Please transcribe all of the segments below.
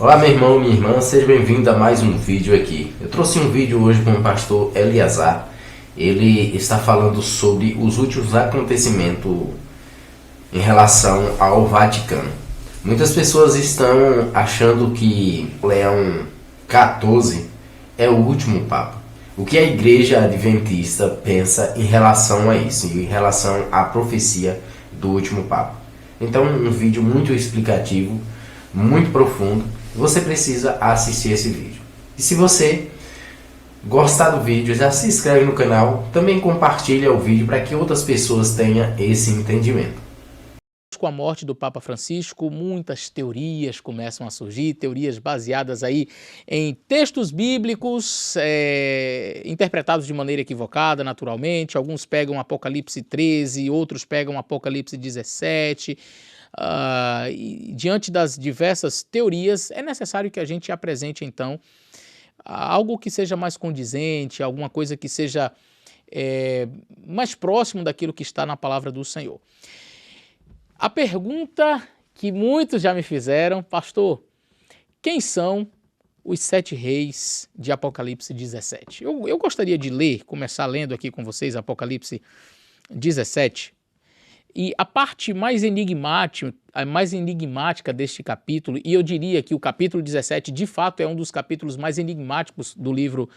Olá meu irmão, minha irmã, seja bem-vindo a mais um vídeo aqui. Eu trouxe um vídeo hoje com o pastor Eliazar. Ele está falando sobre os últimos acontecimentos em relação ao Vaticano. Muitas pessoas estão achando que Leão XIV é o último Papa. O que a Igreja Adventista pensa em relação a isso, em relação à profecia do último Papa? Então, um vídeo muito explicativo, muito profundo. Você precisa assistir esse vídeo. E se você gostar do vídeo, já se inscreve no canal, também compartilha o vídeo para que outras pessoas tenham esse entendimento. Com a morte do Papa Francisco, muitas teorias começam a surgir, teorias baseadas aí em textos bíblicos, interpretados de maneira equivocada, naturalmente. Alguns pegam Apocalipse 13, outros pegam Apocalipse 17. E diante das diversas teorias, é necessário que a gente apresente, então, algo que seja mais condizente, alguma coisa que seja mais próximo daquilo que está na palavra do Senhor. A pergunta que muitos já me fizeram: pastor, quem são os 7 reis de Apocalipse 17? Eu gostaria de começar lendo aqui com vocês Apocalipse 17. E a parte mais enigmática deste capítulo, e eu diria que o capítulo 17 de fato é um dos capítulos mais enigmáticos do livro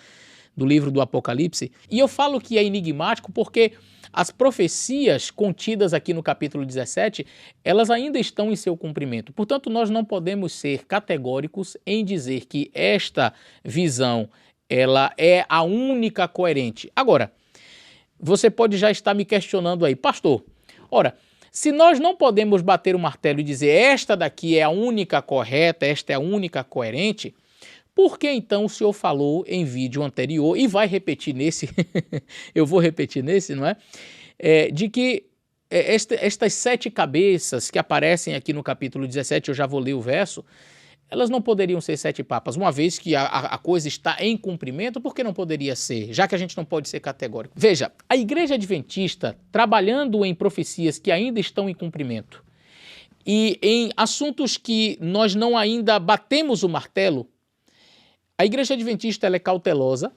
do Apocalipse. E eu falo que é enigmático porque as profecias contidas aqui no capítulo 17, elas ainda estão em seu cumprimento. Portanto, nós não podemos ser categóricos em dizer que esta visão ela é a única coerente. Agora, você pode já estar me questionando aí: pastor, ora, se nós não podemos bater o martelo e dizer esta daqui é a única correta, esta é a única coerente, por que então o senhor falou em vídeo anterior, e vai repetir nesse, eu vou repetir nesse, não é? De que estas 7 cabeças que aparecem aqui no capítulo 17, eu já vou ler o verso, elas não poderiam ser 7 papas, uma vez que a coisa está em cumprimento. Por que não poderia ser, já que a gente não pode ser categórico? Veja, a Igreja Adventista, trabalhando em profecias que ainda estão em cumprimento, e em assuntos que nós não ainda batemos o martelo, a Igreja Adventista ela é cautelosa,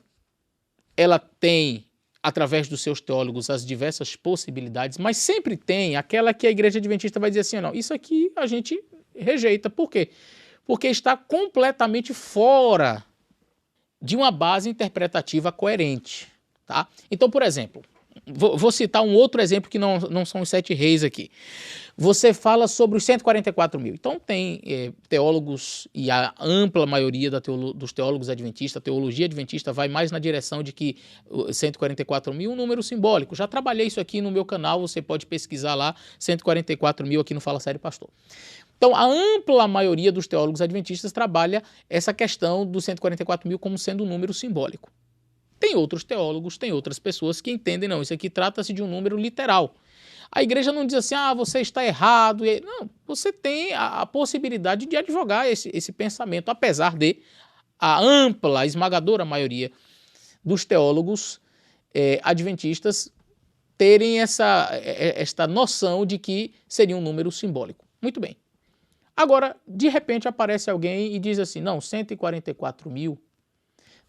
ela tem, através dos seus teólogos, as diversas possibilidades, mas sempre tem aquela que a Igreja Adventista vai dizer assim: não, isso aqui a gente rejeita. Por quê? Porque está completamente fora de uma base interpretativa coerente. Tá? Então, por exemplo, vou citar um outro exemplo que não são os 7 reis aqui. Você fala sobre os 144 mil. Então tem teólogos, e a ampla maioria dos teólogos adventistas, a teologia adventista vai mais na direção de que 144 mil é um número simbólico. Já trabalhei isso aqui no meu canal, você pode pesquisar lá, 144 mil aqui no Fala Sério Pastor. Então a ampla maioria dos teólogos adventistas trabalha essa questão dos 144 mil como sendo um número simbólico. Tem outros teólogos, tem outras pessoas que entendem: não, isso aqui trata-se de um número literal. A igreja não diz assim: você está errado. Não, você tem a possibilidade de advogar esse pensamento, apesar de a ampla, a esmagadora maioria dos teólogos adventistas terem esta noção de que seria um número simbólico. Muito bem. Agora, de repente aparece alguém e diz assim: não, 144 mil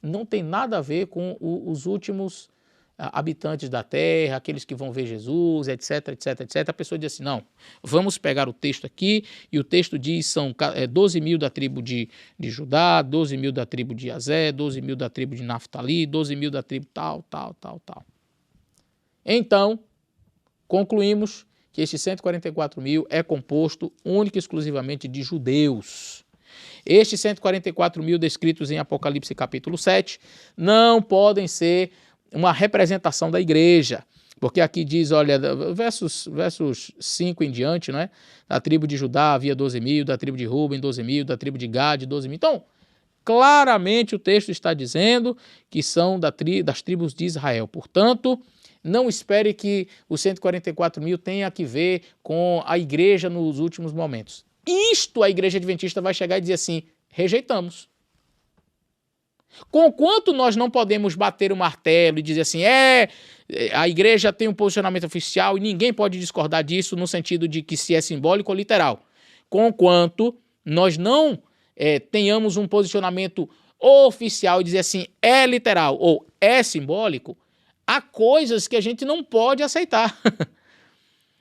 não tem nada a ver com os últimos habitantes da terra, aqueles que vão ver Jesus, etc, etc, etc. A pessoa diz assim: não, vamos pegar o texto aqui, e o texto diz são 12 mil da tribo de Judá, 12 mil da tribo de Azé, 12 mil da tribo de Naftali, 12 mil da tribo tal. Então, concluímos que este 144 mil é composto única e exclusivamente de judeus. Estes 144 mil descritos em Apocalipse capítulo 7 não podem ser uma representação da igreja, porque aqui diz, olha, versos 5 em diante, não é? Da tribo de Judá havia 12 mil, da tribo de Ruben 12 mil, da tribo de Gade 12 mil. Então, claramente o texto está dizendo que são das tribos de Israel. Portanto, não espere que os 144 mil tenha que ver com a igreja nos últimos momentos. Isto a Igreja Adventista vai chegar e dizer assim: rejeitamos. Conquanto nós não podemos bater o martelo e dizer assim: a igreja tem um posicionamento oficial e ninguém pode discordar disso no sentido de que se é simbólico ou literal. Conquanto nós não tenhamos um posicionamento oficial e dizer assim, é literal ou é simbólico, há coisas que a gente não pode aceitar.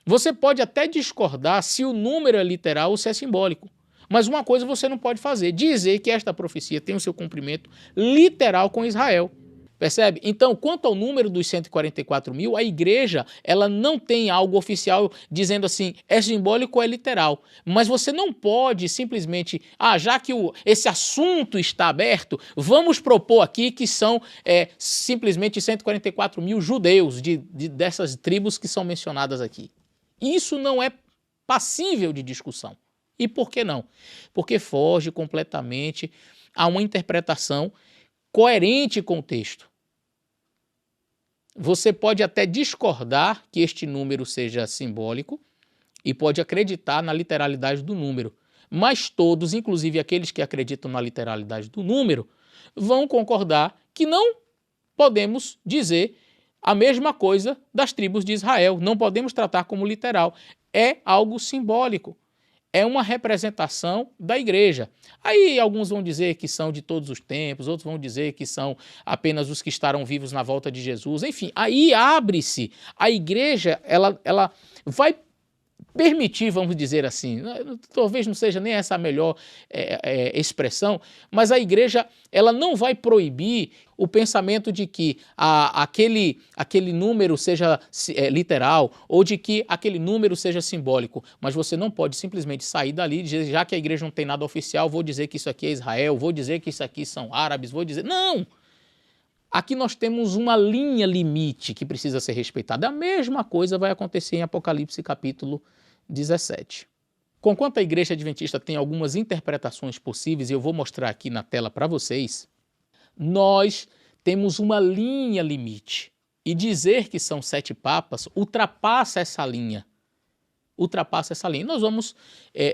Você pode até discordar se o número é literal ou se é simbólico. Mas uma coisa você não pode fazer, dizer que esta profecia tem o seu cumprimento literal com Israel. Percebe? Então, quanto ao número dos 144 mil, a igreja ela não tem algo oficial dizendo assim, é simbólico ou é literal. Mas você não pode simplesmente, já que esse assunto está aberto, vamos propor aqui que são simplesmente 144 mil judeus dessas tribos que são mencionadas aqui. Isso não é passível de discussão. E por que não? Porque foge completamente a uma interpretação coerente com o texto. Você pode até discordar que este número seja simbólico e pode acreditar na literalidade do número, mas todos, inclusive aqueles que acreditam na literalidade do número, vão concordar que não podemos dizer a mesma coisa das tribos de Israel, não podemos tratar como literal, é algo simbólico. É uma representação da igreja. Aí alguns vão dizer que são de todos os tempos, outros vão dizer que são apenas os que estarão vivos na volta de Jesus. Enfim, aí abre-se. A igreja, ela vai permitir, vamos dizer assim, talvez não seja nem essa a melhor expressão, mas a igreja ela não vai proibir o pensamento de que aquele número seja literal ou de que aquele número seja simbólico, mas você não pode simplesmente sair dali e dizer, já que a igreja não tem nada oficial, vou dizer que isso aqui é Israel, vou dizer que isso aqui são árabes, vou dizer... Não! Aqui nós temos uma linha limite que precisa ser respeitada. A mesma coisa vai acontecer em Apocalipse capítulo 17. Conquanto a igreja adventista tem algumas interpretações possíveis, e eu vou mostrar aqui na tela para vocês, nós temos uma linha limite. E dizer que são 7 papas ultrapassa essa linha. Ultrapassa essa linha. Nós vamos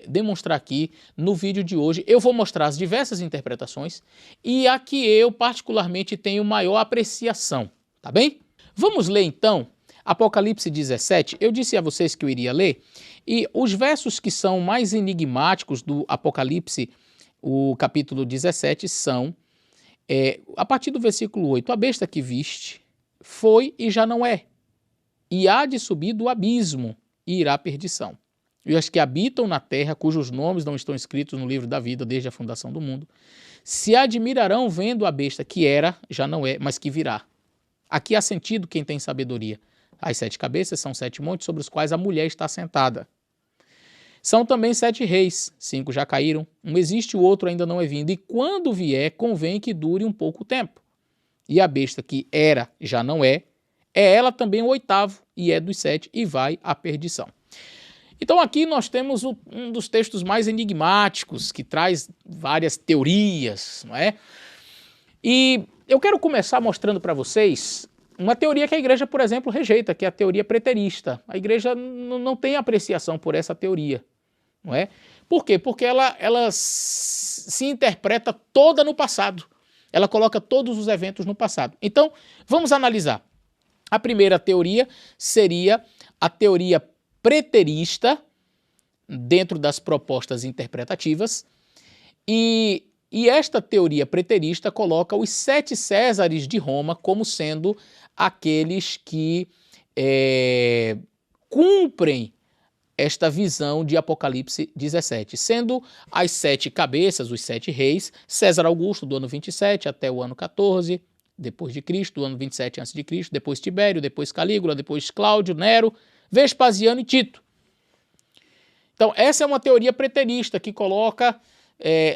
demonstrar aqui no vídeo de hoje. Eu vou mostrar as diversas interpretações e a que eu particularmente tenho maior apreciação. Tá bem? Vamos ler então Apocalipse 17. Eu disse a vocês que eu iria ler. E os versos que são mais enigmáticos do Apocalipse, o capítulo 17, são, a partir do versículo 8, a besta que viste foi e já não é, e há de subir do abismo e irá à perdição. E os que habitam na terra, cujos nomes não estão escritos no livro da vida desde a fundação do mundo, se admirarão vendo a besta que era, já não é, mas que virá. Aqui há sentido quem tem sabedoria. As 7 cabeças são 7 montes sobre os quais a mulher está sentada. São também 7 reis, 5 já caíram, um existe, o outro ainda não é vindo, e quando vier, convém que dure um pouco tempo. E a besta que era, já não é ela também o 8º, e é dos 7, e vai à perdição. Então aqui nós temos um dos textos mais enigmáticos, que traz várias teorias, não é? E eu quero começar mostrando para vocês uma teoria que a igreja, por exemplo, rejeita, que é a teoria preterista. A igreja não tem apreciação por essa teoria, não é? Por quê? Porque ela se interpreta toda no passado. Ela coloca todos os eventos no passado. Então, vamos analisar. A primeira teoria seria a teoria preterista, dentro das propostas interpretativas, e esta teoria preterista coloca os 7 Césares de Roma como sendo aqueles que cumprem esta visão de Apocalipse 17, sendo as 7 cabeças, os 7 reis, César Augusto do ano 27 até o ano 14, depois de Cristo, do ano 27 a.C., depois Tibério, depois Calígula, depois Cláudio, Nero, Vespasiano e Tito. Então essa é uma teoria preterista que coloca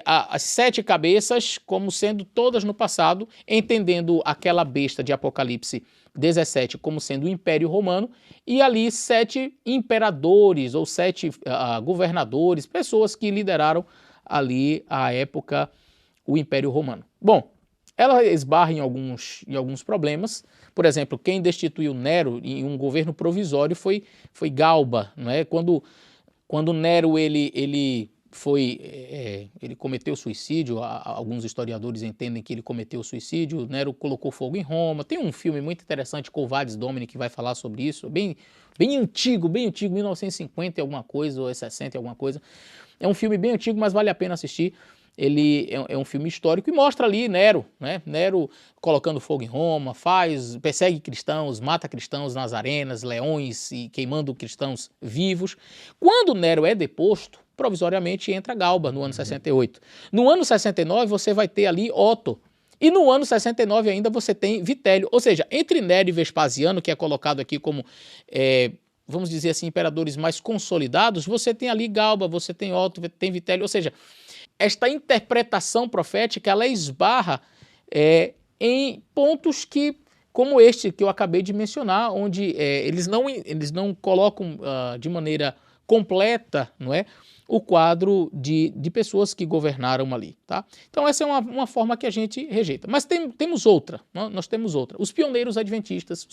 as 7 cabeças como sendo todas no passado, entendendo aquela besta de Apocalipse 17 como sendo o Império Romano, e ali 7 imperadores ou 7 governadores, pessoas que lideraram ali à época o Império Romano. Bom, ela esbarra em alguns problemas. Por exemplo, quem destituiu Nero em um governo provisório foi Galba, não é? Quando Nero ele cometeu suicídio, alguns historiadores entendem que ele cometeu suicídio, Nero colocou fogo em Roma. Tem um filme muito interessante, Quo Vadis Domini, que vai falar sobre isso, bem antigo, 1950 e alguma coisa, ou 60 e alguma coisa. É um filme bem antigo, mas vale a pena assistir. ele é um filme histórico e mostra ali Nero, né? Nero colocando fogo em Roma, persegue cristãos, mata cristãos nas arenas, leões e queimando cristãos vivos. Quando Nero é deposto, provisoriamente entra Galba no ano 68. No ano 69 você vai ter ali Otto. E no ano 69 ainda você tem Vitélio. Ou seja, entre Nero e Vespasiano, que é colocado aqui como, vamos dizer assim, imperadores mais consolidados, você tem ali Galba, você tem Otto, tem Vitélio. Ou seja, esta interpretação profética, ela esbarra em pontos como este que eu acabei de mencionar, onde eles não colocam de maneira completa, não é, o quadro de pessoas que governaram ali, tá? Então essa é uma forma que a gente rejeita. Mas temos outra, nós temos outra. Os pioneiros adventistas,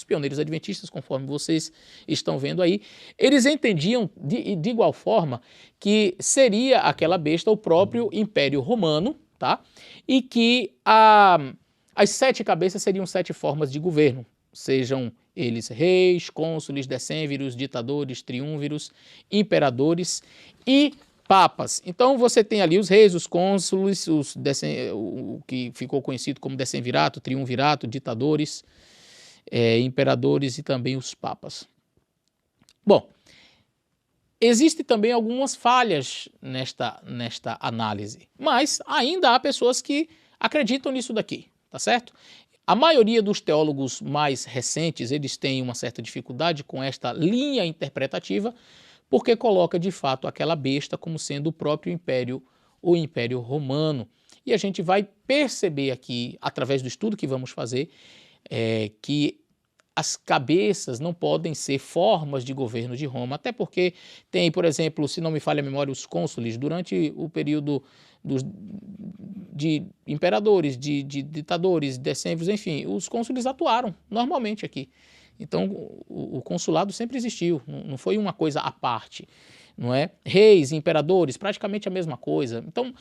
conforme vocês estão vendo aí, eles entendiam de igual forma que seria aquela besta o próprio Império Romano, tá? E que as 7 cabeças seriam 7 formas de governo, sejam eles reis, cônsules, decênviros, ditadores, triunviros, imperadores e papas. Então você tem ali os reis, os cônsules, o que ficou conhecido como decemvirato, triunvirato, ditadores, imperadores e também os papas. Bom, existem também algumas falhas nesta análise, mas ainda há pessoas que acreditam nisso daqui, tá certo? A maioria dos teólogos mais recentes, eles têm uma certa dificuldade com esta linha interpretativa, porque coloca de fato aquela besta como sendo o próprio império, o Império Romano. E a gente vai perceber aqui, através do estudo que vamos fazer, que as cabeças não podem ser formas de governo de Roma, até porque tem, por exemplo, se não me falha a memória, os cônsules, durante o período de imperadores, de ditadores, decênviros, enfim, os cônsules atuaram normalmente aqui. Então, o consulado sempre existiu, não foi uma coisa à parte, não é? Reis, imperadores, praticamente a mesma coisa. Então,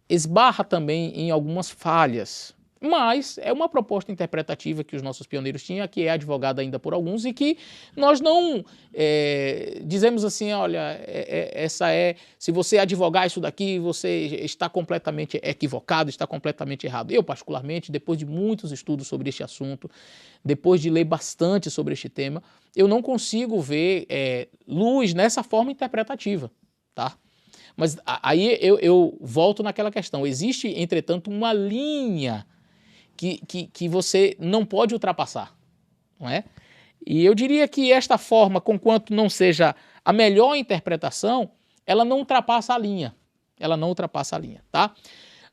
esbarra também em algumas falhas, mas é uma proposta interpretativa que os nossos pioneiros tinham, que é advogada ainda por alguns e que nós não dizemos assim, olha, se você advogar isso daqui, você está completamente equivocado, está completamente errado. Eu, particularmente, depois de muitos estudos sobre este assunto, depois de ler bastante sobre este tema, eu não consigo ver luz nessa forma interpretativa, tá? Mas aí eu volto naquela questão. Existe, entretanto, uma linha que você não pode ultrapassar, não é? E eu diria que esta forma, conquanto não seja a melhor interpretação, ela não ultrapassa a linha. Ela não ultrapassa a linha, tá?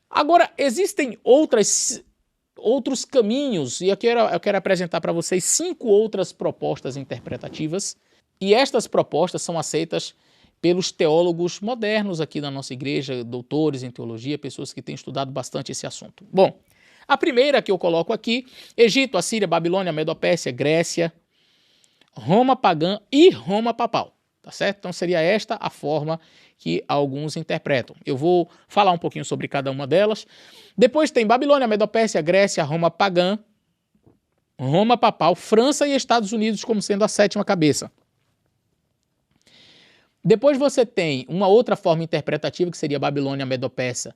Agora, existem outros caminhos, e eu quero apresentar para vocês 5 outras propostas interpretativas, e estas propostas são aceitas pelos teólogos modernos aqui da nossa igreja, doutores em teologia, pessoas que têm estudado bastante esse assunto. Bom, a primeira que eu coloco aqui, Egito, Assíria, Babilônia, Medopérsia, Grécia, Roma pagã e Roma papal, tá certo? Então seria esta a forma que alguns interpretam. Eu vou falar um pouquinho sobre cada uma delas. Depois tem Babilônia, Medopérsia, Grécia, Roma pagã, Roma papal, França e Estados Unidos como sendo a 7ª cabeça. Depois você tem uma outra forma interpretativa que seria Babilônia, Medopérsia,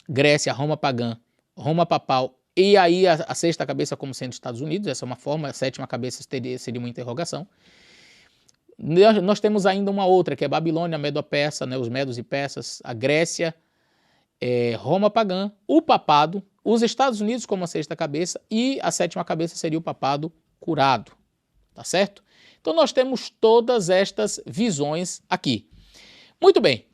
Grécia, Roma pagã, Roma papal e aí a 6ª cabeça como sendo Estados Unidos. Essa é uma forma, a 7ª cabeça seria uma interrogação. Nós temos ainda uma outra, que é Babilônia, Medo-Persa, né, os medos e persas, a Grécia, Roma pagã, o papado, os Estados Unidos como a 6ª cabeça e a 7ª cabeça seria o papado curado, tá certo? Então nós temos todas estas visões aqui. Muito bem.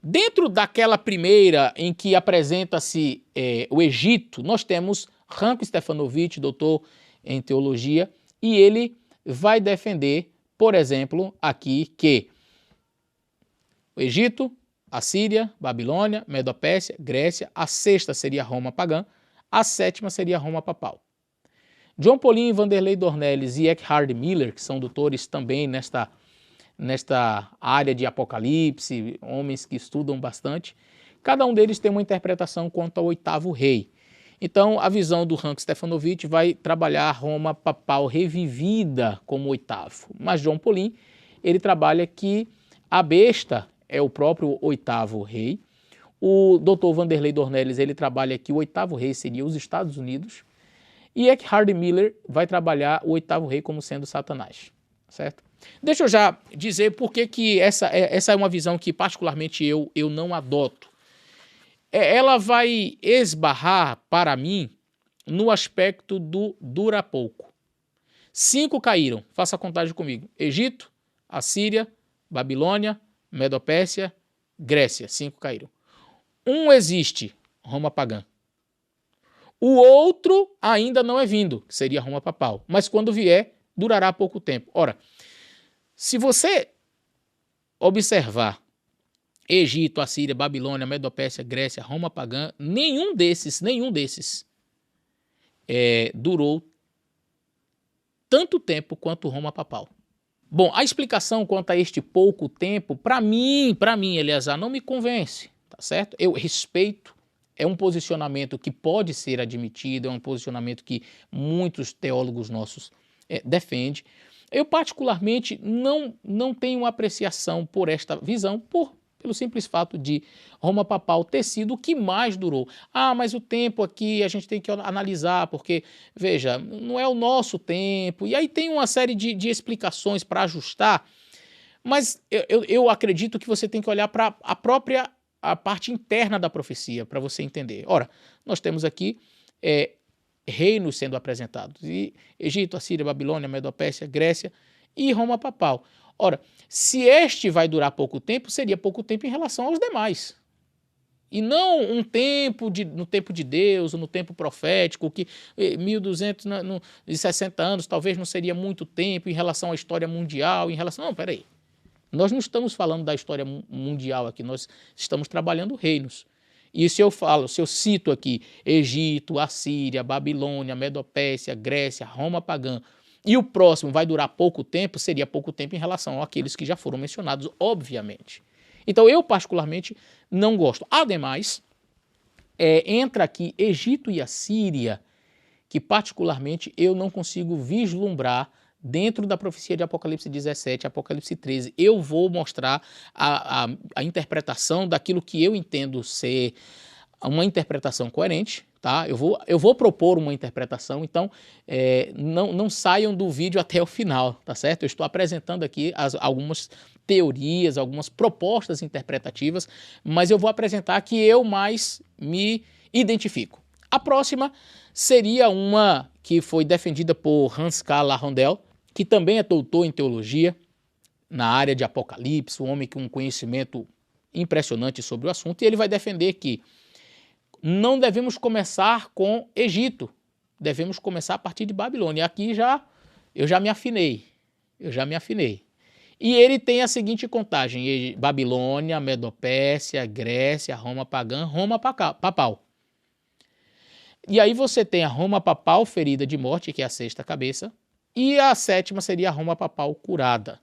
Dentro daquela primeira em que apresenta-se o Egito, nós temos Ranko Stefanovic, doutor em teologia, e ele vai defender, por exemplo, aqui que o Egito, Assíria, Babilônia, Medopérsia, Grécia, a 6ª seria Roma pagã, a 7ª seria Roma papal. John Pauline, Vanderlei Dornelles e Eckhard Miller, que são doutores também nesta área de Apocalipse, homens que estudam bastante, cada um deles tem uma interpretação quanto ao 8º rei. Então, a visão do Ranko Stefanovic vai trabalhar Roma papal revivida como 8º. Mas John Pauline, ele trabalha que a besta é o próprio 8º rei, O Dr. Vanderlei Dornelles, ele trabalha que o oitavo rei seria os Estados Unidos. E Eckhard Miller vai trabalhar o oitavo rei como sendo Satanás, certo? Deixa eu já dizer por que essa é uma visão que particularmente eu não adoto. Ela vai esbarrar para mim no aspecto do dura pouco. 5 caíram, faça a contagem comigo. Egito, Assíria, Babilônia, Medo-Pérsia, Grécia, 5 caíram. Um existe, Roma pagã. O outro ainda não é vindo, que seria Roma papal. Mas quando vier, durará pouco tempo. Ora, se você observar Egito, Assíria, Babilônia, Medo-Pérsia, Grécia, Roma pagã, nenhum desses durou tanto tempo quanto Roma papal. Bom, a explicação quanto a este pouco tempo, para mim, Eleazar, não me convence, tá certo? Eu respeito, é um posicionamento que pode ser admitido, é um posicionamento que muitos teólogos nossos defendem. Eu particularmente não tenho apreciação por esta visão, pelo simples fato de Roma papal ter sido o que mais durou. Ah, mas o tempo aqui a gente tem que analisar, porque, veja, não é o nosso tempo. E aí tem uma série de explicações para ajustar, mas eu acredito que você tem que olhar para a parte interna da profecia, para você entender. Ora, nós temos aqui reinos sendo apresentados, e Egito, Assíria, Babilônia, Medo-Pérsia, Grécia e Roma papal. Ora, se este vai durar pouco tempo, seria pouco tempo em relação aos demais. E não no tempo de Deus, no tempo profético, que 1260 anos talvez não seria muito tempo em relação à história mundial, Não, peraí. Nós não estamos falando da história mundial aqui, nós estamos trabalhando reinos. E se eu cito aqui Egito, Assíria, Babilônia, Medo-Pérsia, Grécia, Roma pagã, e o próximo vai durar pouco tempo, seria pouco tempo em relação àqueles que já foram mencionados, obviamente. Então eu particularmente não gosto. Ademais, entra aqui Egito e Assíria, que particularmente eu não consigo vislumbrar dentro da profecia de Apocalipse 17, Apocalipse 13. Eu vou mostrar a interpretação daquilo que eu entendo ser uma interpretação coerente, tá? Eu vou propor uma interpretação, então não saiam do vídeo até o final, tá certo? Eu estou apresentando aqui algumas teorias, algumas propostas interpretativas, mas eu vou apresentar a que eu mais me identifico. A próxima seria uma que foi defendida por Hans K. Larondel, que também é doutor em teologia, na área de Apocalipse, um homem com um conhecimento impressionante sobre o assunto, e ele vai defender que não devemos começar com Egito, devemos começar a partir de Babilônia. Aqui eu já me afinei. E ele tem a seguinte contagem: Babilônia, Medo-Pérsia, Grécia, Roma pagã, Roma papal. E aí você tem a Roma papal ferida de morte, que é a 6ª cabeça, e a 7ª seria a Roma papal curada.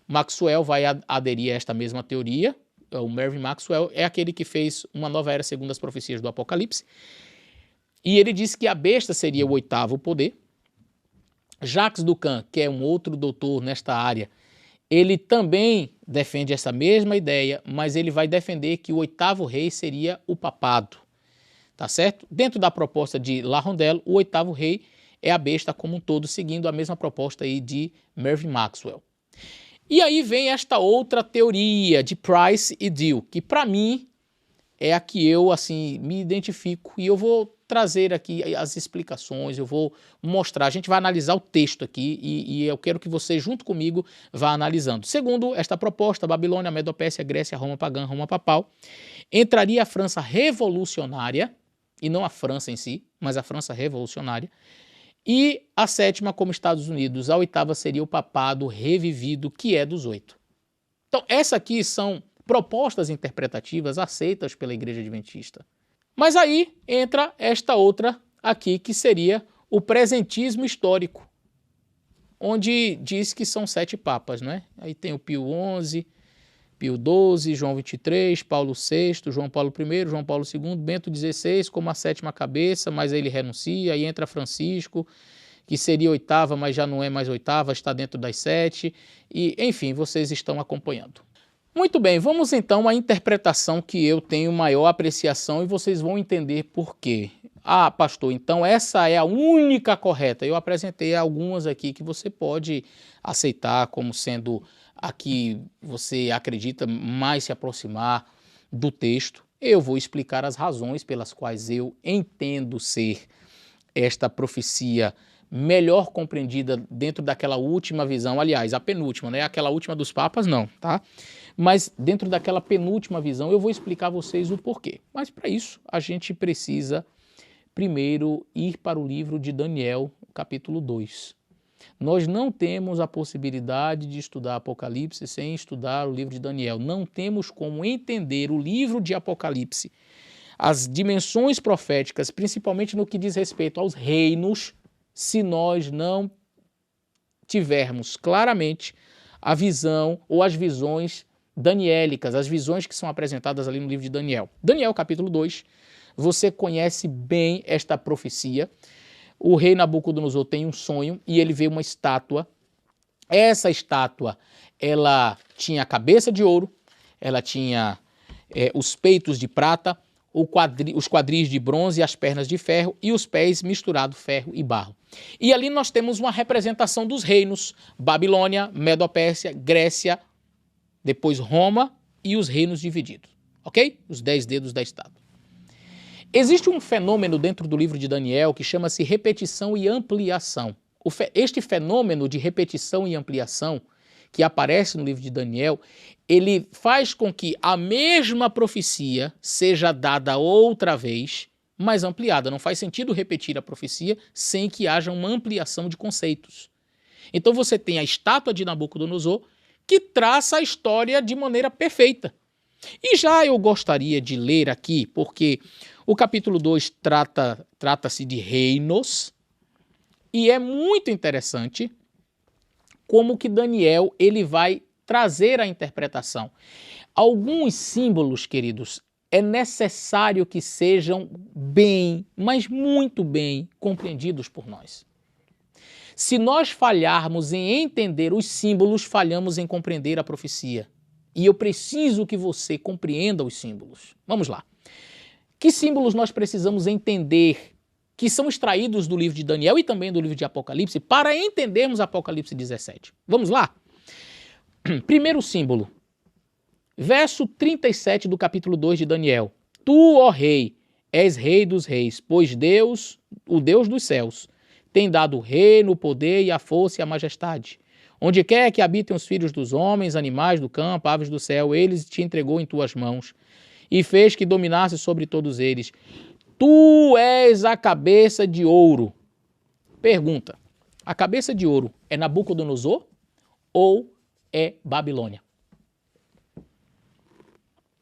Maxwell vai aderir a esta mesma teoria. O Mervyn Maxwell é aquele que fez Uma Nova Era segundo as profecias do Apocalipse. E ele disse que a besta seria o 8º poder. Jacques Ducan, que é um outro doutor nesta área, ele também defende essa mesma ideia, mas ele vai defender que o 8º rei seria o papado. Tá certo? Dentro da proposta de Larondel, o 8º rei é a besta como um todo, seguindo a mesma proposta aí de Mervyn Maxwell. E aí vem esta outra teoria de Price e Deal, que para mim é a que eu me identifico, e eu vou trazer aqui as explicações, eu vou mostrar, a gente vai analisar o texto aqui e eu quero que você junto comigo vá analisando. Segundo esta proposta, Babilônia, Medo-Pérsia, Grécia, Roma pagã, Roma papal, entraria a França revolucionária, e não a França em si, mas a França revolucionária, e a 7ª como Estados Unidos, a 8ª seria o papado revivido, que é dos 8. Então, essas aqui são propostas interpretativas aceitas pela Igreja Adventista. Mas aí entra esta outra aqui, que seria o presentismo histórico, onde diz que são 7 papas, não é? Aí tem o Pio XI, Pio XII, João XXIII, Paulo VI, João Paulo I, João Paulo II, Bento XVI como a 7ª cabeça, mas aí ele renuncia, aí entra Francisco, que seria 8ª, mas já não é mais 8ª, está dentro das 7, e enfim, vocês estão acompanhando. Muito bem, vamos então à interpretação que eu tenho maior apreciação e vocês vão entender por quê. Ah, pastor, então essa é a única correta. Eu apresentei algumas aqui que você pode aceitar como sendo a que você acredita mais se aproximar do texto. Eu vou explicar as razões pelas quais eu entendo ser esta profecia melhor compreendida dentro daquela última visão, aliás, a penúltima, né? Aquela última dos papas não, tá? Mas dentro daquela penúltima visão eu vou explicar a vocês o porquê. Mas para isso a gente precisa primeiro ir para o livro de Daniel, capítulo 2. Nós não temos a possibilidade de estudar Apocalipse sem estudar o livro de Daniel. Não temos como entender o livro de Apocalipse, as dimensões proféticas, principalmente no que diz respeito aos reinos, se nós não tivermos claramente a visão ou as visões daniélicas, as visões que são apresentadas ali no livro de Daniel. Daniel, capítulo 2, você conhece bem esta profecia. O rei Nabucodonosor tem um sonho e ele vê uma estátua. Essa estátua, ela tinha a cabeça de ouro, ela tinha os peitos de prata, os quadris de bronze, as pernas de ferro e os pés misturado ferro e barro. E ali nós temos uma representação dos reinos, Babilônia, Medo-Pérsia, Grécia, depois Roma e os reinos divididos, ok? Os 10 dedos da estátua. Existe um fenômeno dentro do livro de Daniel que chama-se repetição e ampliação. Este fenômeno de repetição e ampliação que aparece no livro de Daniel, ele faz com que a mesma profecia seja dada outra vez, mas ampliada. Não faz sentido repetir a profecia sem que haja uma ampliação de conceitos. Então você tem a estátua de Nabucodonosor que traça a história de maneira perfeita. E já eu gostaria de ler aqui, porque o capítulo 2 trata-se de reinos, e é muito interessante como que Daniel ele vai trazer a interpretação. Alguns símbolos, queridos, é necessário que sejam bem, mas muito bem compreendidos por nós. Se nós falharmos em entender os símbolos, falhamos em compreender a profecia. E eu preciso que você compreenda os símbolos. Vamos lá. Que símbolos nós precisamos entender que são extraídos do livro de Daniel e também do livro de Apocalipse para entendermos Apocalipse 17? Vamos lá? Primeiro símbolo. Verso 37 do capítulo 2 de Daniel. Tu, ó rei, és rei dos reis, pois Deus, o Deus dos céus, tem dado o reino, o poder e a força e a majestade. Onde quer que habitem os filhos dos homens, animais do campo, aves do céu, eles te entregou em tuas mãos e fez que dominasse sobre todos eles. Tu és a cabeça de ouro. Pergunta, a cabeça de ouro é Nabucodonosor ou é Babilônia?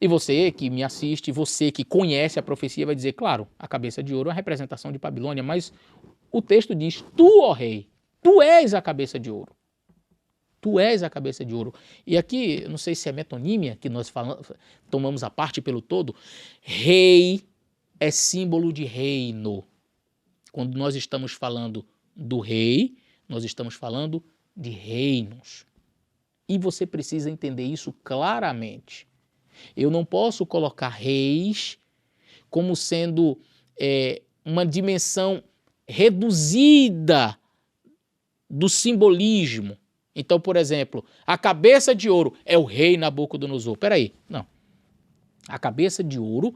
E você que me assiste, você que conhece a profecia vai dizer, claro, a cabeça de ouro é a representação de Babilônia, mas o texto diz, tu, ó rei, tu és a cabeça de ouro. Tu és a cabeça de ouro. E aqui, não sei se é metonímia, que nós tomamos a parte pelo todo, rei é símbolo de reino. Quando nós estamos falando do rei, nós estamos falando de reinos. E você precisa entender isso claramente. Eu não posso colocar reis como sendo uma dimensão reduzida do simbolismo. Então, por exemplo, a cabeça de ouro é o rei Nabucodonosor. Peraí, não. A cabeça de ouro,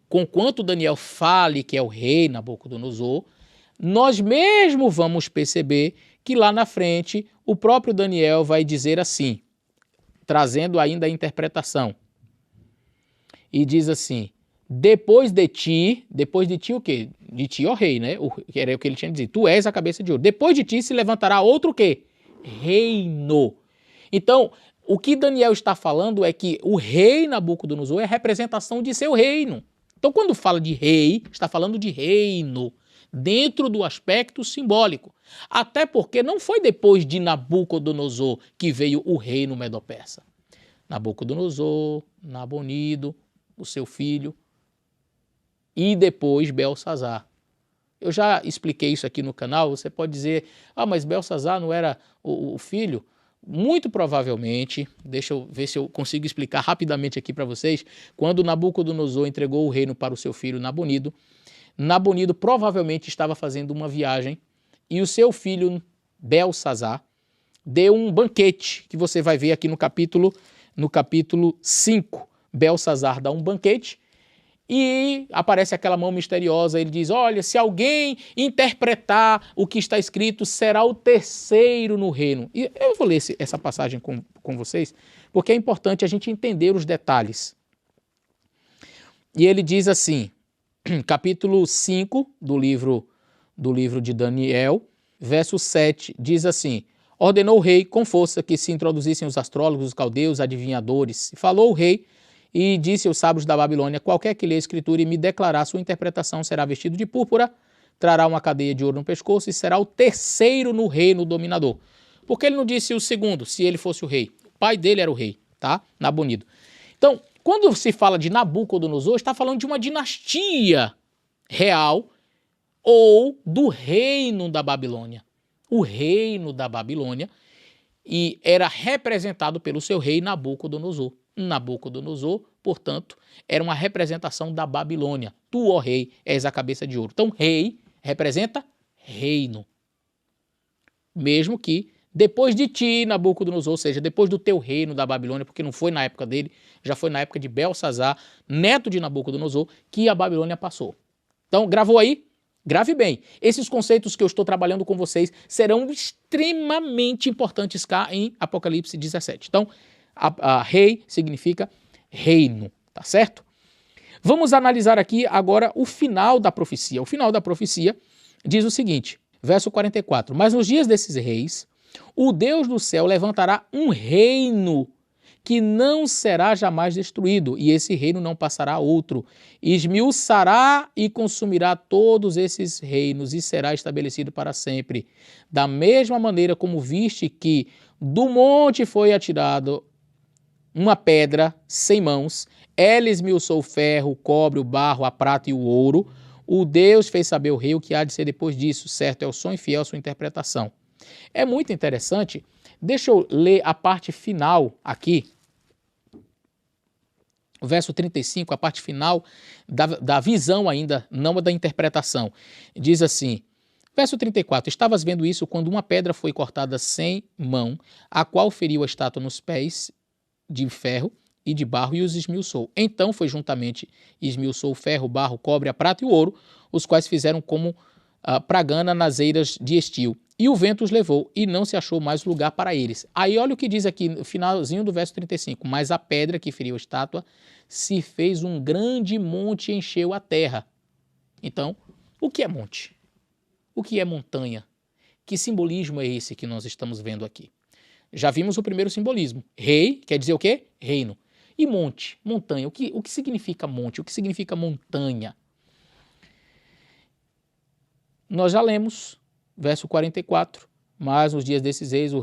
conquanto Daniel fale que é o rei Nabucodonosor, nós mesmo vamos perceber que lá na frente o próprio Daniel vai dizer assim, trazendo ainda a interpretação. E diz assim, depois de ti o quê? De ti, ó rei, né? Era o que ele tinha dito, tu és a cabeça de ouro. Depois de ti se levantará outro o quê? Reino. Então, o que Daniel está falando é que o rei Nabucodonosor é a representação de seu reino. Então, quando fala de rei, está falando de reino, dentro do aspecto simbólico. Até porque não foi depois de Nabucodonosor que veio o reino Medo-Persa. Nabucodonosor, Nabonido, o seu filho, e depois Belsazar. Eu já expliquei isso aqui no canal, você pode dizer, mas Belsazar não era o filho Muito provavelmente, deixa eu ver se eu consigo explicar rapidamente aqui para vocês, quando Nabucodonosor entregou o reino para o seu filho Nabonido, Nabonido provavelmente estava fazendo uma viagem e o seu filho Belsazar deu um banquete, que você vai ver aqui no capítulo 5. Belsazar dá um banquete e aparece aquela mão misteriosa, ele diz, olha, se alguém interpretar o que está escrito, será o terceiro no reino. E eu vou ler essa passagem com vocês, porque é importante a gente entender os detalhes. E ele diz assim, capítulo 5 do livro de Daniel, verso 7, diz assim, ordenou o rei com força que se introduzissem os astrólogos, os caldeus, os adivinhadores. Falou o rei e disse aos sábios da Babilônia, qualquer que lê a escritura e me declarar sua interpretação será vestido de púrpura, trará uma cadeia de ouro no pescoço e será o terceiro no reino dominador. Por que ele não disse o segundo, se ele fosse o rei? O pai dele era o rei, tá? Nabonido. Então, quando se fala de Nabucodonosor, está falando de uma dinastia real ou do reino da Babilônia. O reino da Babilônia e era representado pelo seu rei Nabucodonosor. Nabucodonosor, portanto, era uma representação da Babilônia. Tu, ó rei, és a cabeça de ouro. Então, rei representa reino. Mesmo que depois de ti, Nabucodonosor, ou seja, depois do teu reino da Babilônia, porque não foi na época dele, já foi na época de Belsazar, neto de Nabucodonosor, que a Babilônia passou. Então, gravou aí? Grave bem. Esses conceitos que eu estou trabalhando com vocês serão extremamente importantes cá em Apocalipse 17. Então, rei significa reino, tá certo? Vamos analisar aqui agora o final da profecia. O final da profecia diz o seguinte, verso 44. Mas nos dias desses reis, o Deus do céu levantará um reino que não será jamais destruído, e esse reino não passará a outro. Esmiuçará e consumirá todos esses reinos e será estabelecido para sempre. Da mesma maneira como viste que do monte foi atirado uma pedra sem mãos, ela esmiuçou o ferro, o cobre, o barro, a prata e o ouro. O Deus fez saber ao rei o que há de ser depois disso, certo é o som e fiel a sua interpretação. É muito interessante, deixa eu ler a parte final aqui, o verso 35, a parte final da visão ainda, não da interpretação. Diz assim, verso 34, estavas vendo isso quando uma pedra foi cortada sem mão, a qual feriu a estátua nos pés de ferro e de barro e os esmiuçou. Então foi juntamente esmiuçou o ferro, o barro, o cobre, a prata e o ouro, os quais fizeram como pragana nas eiras de estio. E o vento os levou, e não se achou mais lugar para eles. Aí olha o que diz aqui no finalzinho do verso 35. Mas a pedra que feriu a estátua se fez um grande monte e encheu a terra. Então, o que é monte? O que é montanha? Que simbolismo é esse que nós estamos vendo aqui? Já vimos o primeiro simbolismo. Rei quer dizer o quê? Reino. E monte, montanha. O que significa monte? O que significa montanha? Nós já lemos, verso 44. Mas nos dias desses reis,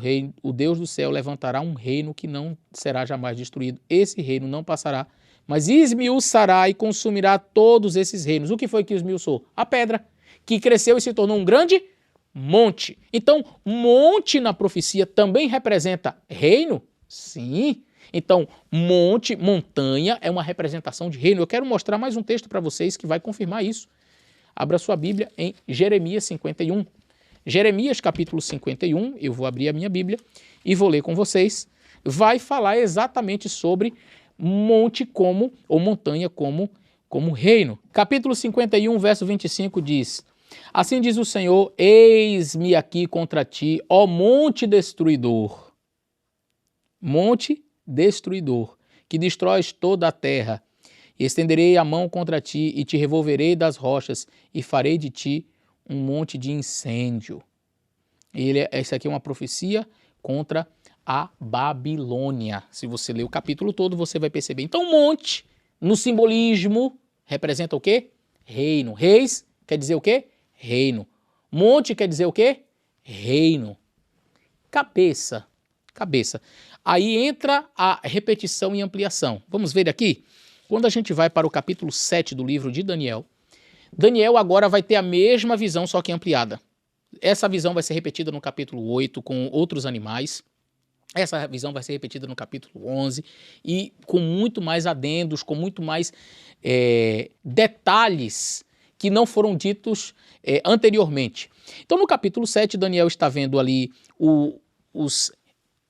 o Deus do céu levantará um reino que não será jamais destruído. Esse reino não passará, mas esmiuçará e consumirá todos esses reinos. O que foi que esmiuçou? A pedra, que cresceu e se tornou um grande monte. Então, monte na profecia também representa reino? Sim. Então, monte, montanha, é uma representação de reino. Eu quero mostrar mais um texto para vocês que vai confirmar isso. Abra sua Bíblia em Jeremias 51. Jeremias capítulo 51, eu vou abrir a minha Bíblia e vou ler com vocês. Vai falar exatamente sobre monte como, ou montanha como reino. Capítulo 51, verso 25 diz: assim diz o Senhor, eis-me aqui contra ti, ó monte destruidor, que destróis toda a terra. E estenderei a mão contra ti e te revolverei das rochas e farei de ti um monte de incêndio. Essa aqui é uma profecia contra a Babilônia. Se você ler o capítulo todo, você vai perceber. Então, monte, no simbolismo, representa o quê? Reino. Reis quer dizer o quê? Reino. Monte quer dizer o quê? Reino. Cabeça. Aí entra a repetição e ampliação. Vamos ver aqui? Quando a gente vai para o capítulo 7 do livro de Daniel, Daniel agora vai ter a mesma visão, só que ampliada. Essa visão vai ser repetida no capítulo 8 com outros animais. Essa visão vai ser repetida no capítulo 11 e com muito mais adendos, com muito mais detalhes que não foram ditos anteriormente. Então, no capítulo 7, Daniel está vendo ali os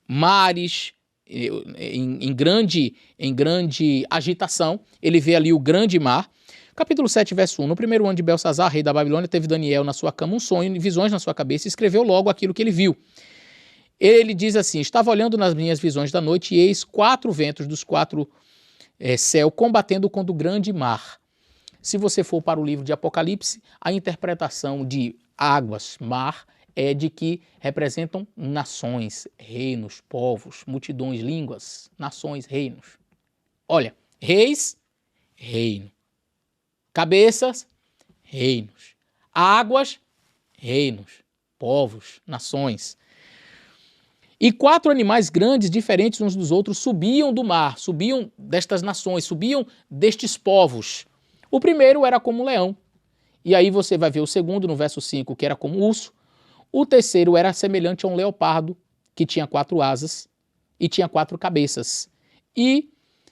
mares em grande agitação. Ele vê ali o grande mar. Capítulo 7, verso 1. No primeiro ano de Belsazar, rei da Babilônia, teve Daniel na sua cama um sonho e visões na sua cabeça e escreveu logo aquilo que ele viu. Ele diz assim: estava olhando nas minhas visões da noite e eis 4 ventos dos 4 céus combatendo contra o grande mar. Se você for para o livro de Apocalipse, a interpretação de águas, mar, é de que representam nações, reinos, povos, multidões, línguas, nações, reinos. Olha, reis, reino. Cabeças, reinos. Águas, reinos, povos, nações. E 4 animais grandes, diferentes uns dos outros, subiam do mar, subiam destas nações, subiam destes povos. O primeiro era como um leão. E aí você vai ver o segundo, no verso 5, que era como um urso. O terceiro era semelhante a um leopardo, que tinha 4 asas e tinha 4 cabeças. E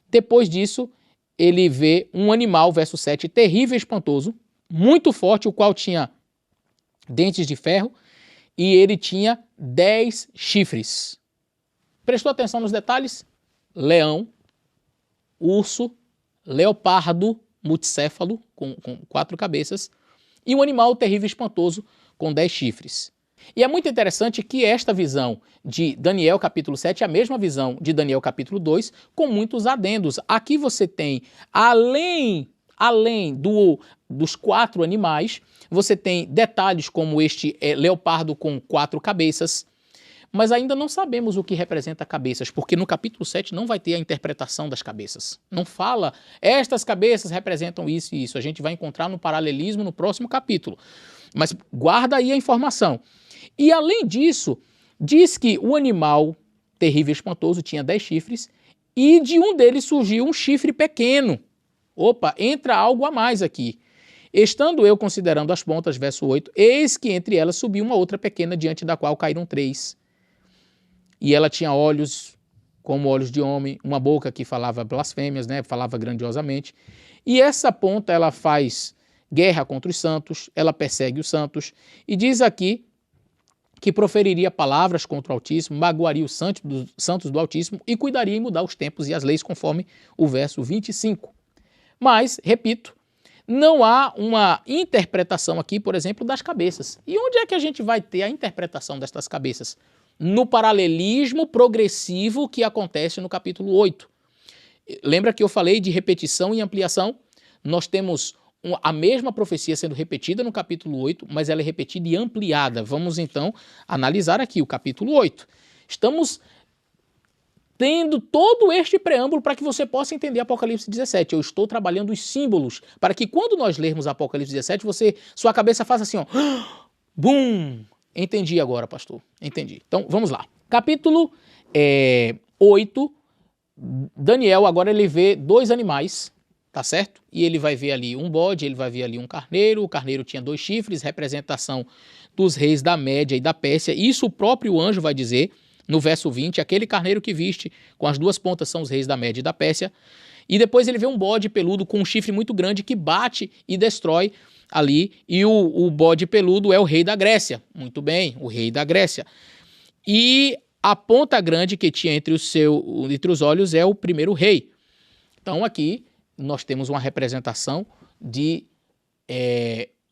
depois disso, ele vê um animal, verso 7, terrível e espantoso, muito forte, o qual tinha dentes de ferro, e ele tinha 10 chifres. Prestou atenção nos detalhes? Leão, urso, leopardo, multicéfalo, com 4 cabeças, e um animal terrível e espantoso com 10 chifres. E é muito interessante que esta visão de Daniel capítulo 7 é a mesma visão de Daniel capítulo 2, com muitos adendos. Aqui você tem, além dos 4 animais, você tem detalhes como este leopardo com 4 cabeças, mas ainda não sabemos o que representa cabeças, porque no capítulo 7 não vai ter a interpretação das cabeças. Não fala, estas cabeças representam isso e isso. A gente vai encontrar no paralelismo no próximo capítulo. Mas guarda aí a informação. E além disso, diz que o animal terrível e espantoso tinha 10 chifres e de um deles surgiu um chifre pequeno. Opa, entra algo a mais aqui. Estando eu considerando as pontas, verso 8, eis que entre elas subiu uma outra pequena, diante da qual caíram 3. E ela tinha olhos como olhos de homem, uma boca que falava blasfêmias, né? Falava grandiosamente. E essa ponta, ela faz guerra contra os santos, ela persegue os santos. E diz aqui que proferiria palavras contra o Altíssimo, magoaria os santos do Altíssimo e cuidaria em mudar os tempos e as leis, conforme o verso 25. Mas, repito, não há uma interpretação aqui, por exemplo, das cabeças. E onde é que a gente vai ter a interpretação destas cabeças? No paralelismo progressivo que acontece no capítulo 8. Lembra que eu falei de repetição e ampliação? Nós temos a mesma profecia sendo repetida no capítulo 8, mas ela é repetida e ampliada. Vamos então analisar aqui o capítulo 8. Estamos tendo todo este preâmbulo para que você possa entender Apocalipse 17. Eu estou trabalhando os símbolos para que quando nós lermos Apocalipse 17, sua cabeça faça assim, ó, bum! Entendi agora, pastor. Entendi. Então, vamos lá. Capítulo 8, Daniel agora ele vê 2 animais, tá certo? E ele vai ver ali um bode, ele vai ver ali um carneiro. O carneiro tinha 2 chifres, representação dos reis da Média e da Pérsia. Isso o próprio anjo vai dizer no verso 20, aquele carneiro que viste com as 2 pontas são os reis da Média e da Pérsia. E depois ele vê um bode peludo com um chifre muito grande que bate e destrói ali, e o bode peludo é o rei da Grécia. Muito bem, o rei da Grécia. E a ponta grande que tinha entre os olhos é o primeiro rei. Então aqui nós temos uma representação de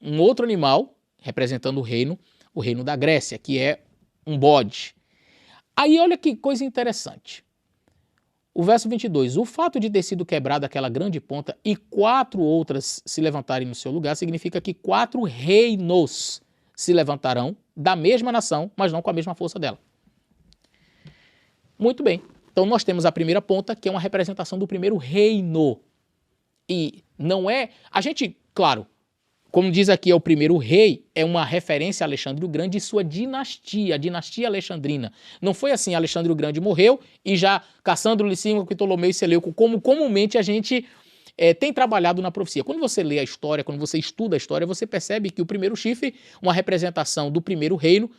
um outro animal representando o reino da Grécia, que é um bode. Aí olha que coisa interessante. O verso 22, o fato de ter sido quebrada aquela grande ponta e 4 outras se levantarem no seu lugar, significa que 4 reinos se levantarão da mesma nação, mas não com a mesma força dela. Muito bem. Então nós temos a primeira ponta, que é uma representação do primeiro reino. E não é... A gente, claro, como diz aqui, é o primeiro rei, é uma referência a Alexandre o Grande e sua dinastia, a dinastia alexandrina. Não foi assim, Alexandre o Grande morreu e já Cassandro, Licímaco, Ptolomeu e Seleuco, como comumente a gente tem trabalhado na profecia. Quando você lê a história, quando você estuda a história, você percebe que o primeiro chifre, uma representação do primeiro reino,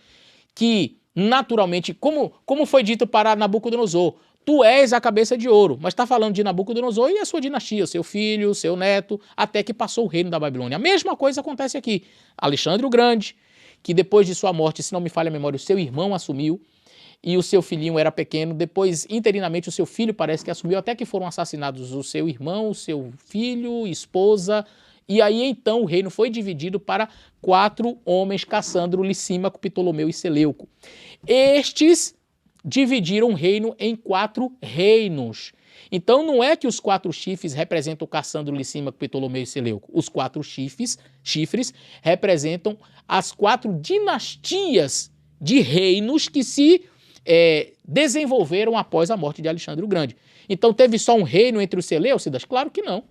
que naturalmente, como foi dito para Nabucodonosor, tu és a cabeça de ouro, mas está falando de Nabucodonosor e a sua dinastia, seu filho, seu neto, até que passou o reino da Babilônia. A mesma coisa acontece aqui. Alexandre o Grande, que depois de sua morte, se não me falha a memória, o seu irmão assumiu, e o seu filhinho era pequeno, depois, interinamente, o seu filho parece que assumiu, até que foram assassinados o seu irmão, o seu filho, esposa, e aí então o reino foi dividido para 4 homens, Cassandro, Licímaco, Ptolomeu e Seleuco. Estes dividiram o reino em 4 reinos. Então não é que os 4 chifres representam Cassandro, Licímaco, Ptolomeu e Seleuco. Os 4 chifres representam as 4 dinastias de reinos que se desenvolveram após a morte de Alexandre o Grande. Então teve só um reino entre os Seleucidas? Claro que não.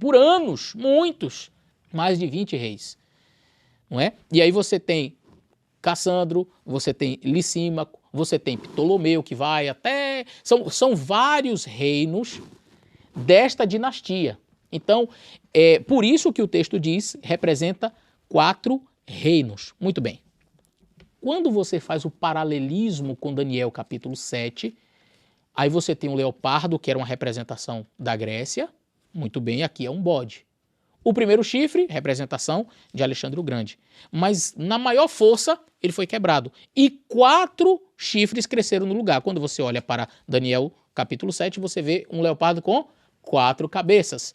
Por anos, muitos, mais de 20 reis. Não é? E aí você tem Cassandro, você tem Licímaco, você tem Ptolomeu, que vai até... São vários reinos desta dinastia. Então, por isso que o texto diz, representa 4 reinos. Muito bem. Quando você faz o paralelismo com Daniel capítulo 7, aí você tem o leopardo, que era uma representação da Grécia. Muito bem, aqui é um bode. O primeiro chifre, representação de Alexandre o Grande. Mas na maior força, ele foi quebrado. E 4 chifres cresceram no lugar. Quando você olha para Daniel capítulo 7, você vê um leopardo com 4 cabeças.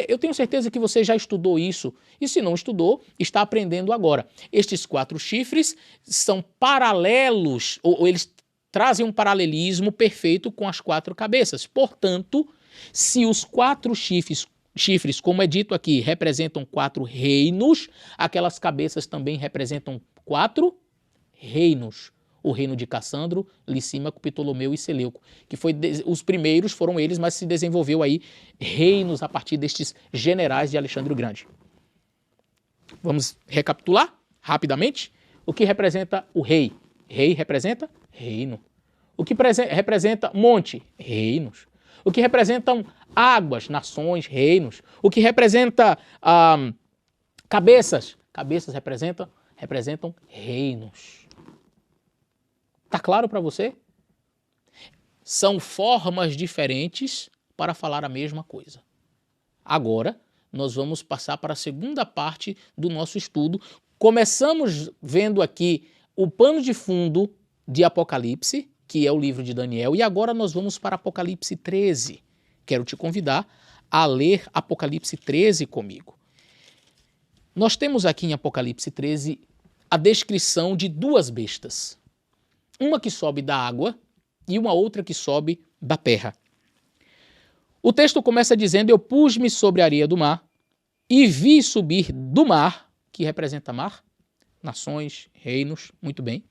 Eu tenho certeza que você já estudou isso, e se não estudou, está aprendendo agora. Estes 4 chifres são paralelos, ou eles trazem um paralelismo perfeito com as 4 cabeças. Portanto, se os 4 chifres, como é dito aqui, representam 4 reinos, aquelas cabeças também representam 4 reinos. O reino de Cassandro, Licímaco, Ptolomeu e Seleuco, que os primeiros foram eles, mas se desenvolveu aí reinos a partir destes generais de Alexandre o Grande. Vamos recapitular rapidamente? O que representa o rei? Rei representa reino. O que representa monte? Reinos. O que representam águas? Nações, reinos. O que representa cabeças? Cabeças representam reinos. Está claro para você? São formas diferentes para falar a mesma coisa. Agora, nós vamos passar para a segunda parte do nosso estudo. Começamos vendo aqui o pano de fundo de Apocalipse, que é o livro de Daniel, e agora nós vamos para Apocalipse 13. Quero te convidar a ler Apocalipse 13 comigo. Nós temos aqui em Apocalipse 13 a descrição de 2 bestas. Uma que sobe da água e uma outra que sobe da terra. O texto começa dizendo: eu pus-me sobre a areia do mar e vi subir do mar, que representa mar, nações, reinos, muito bem,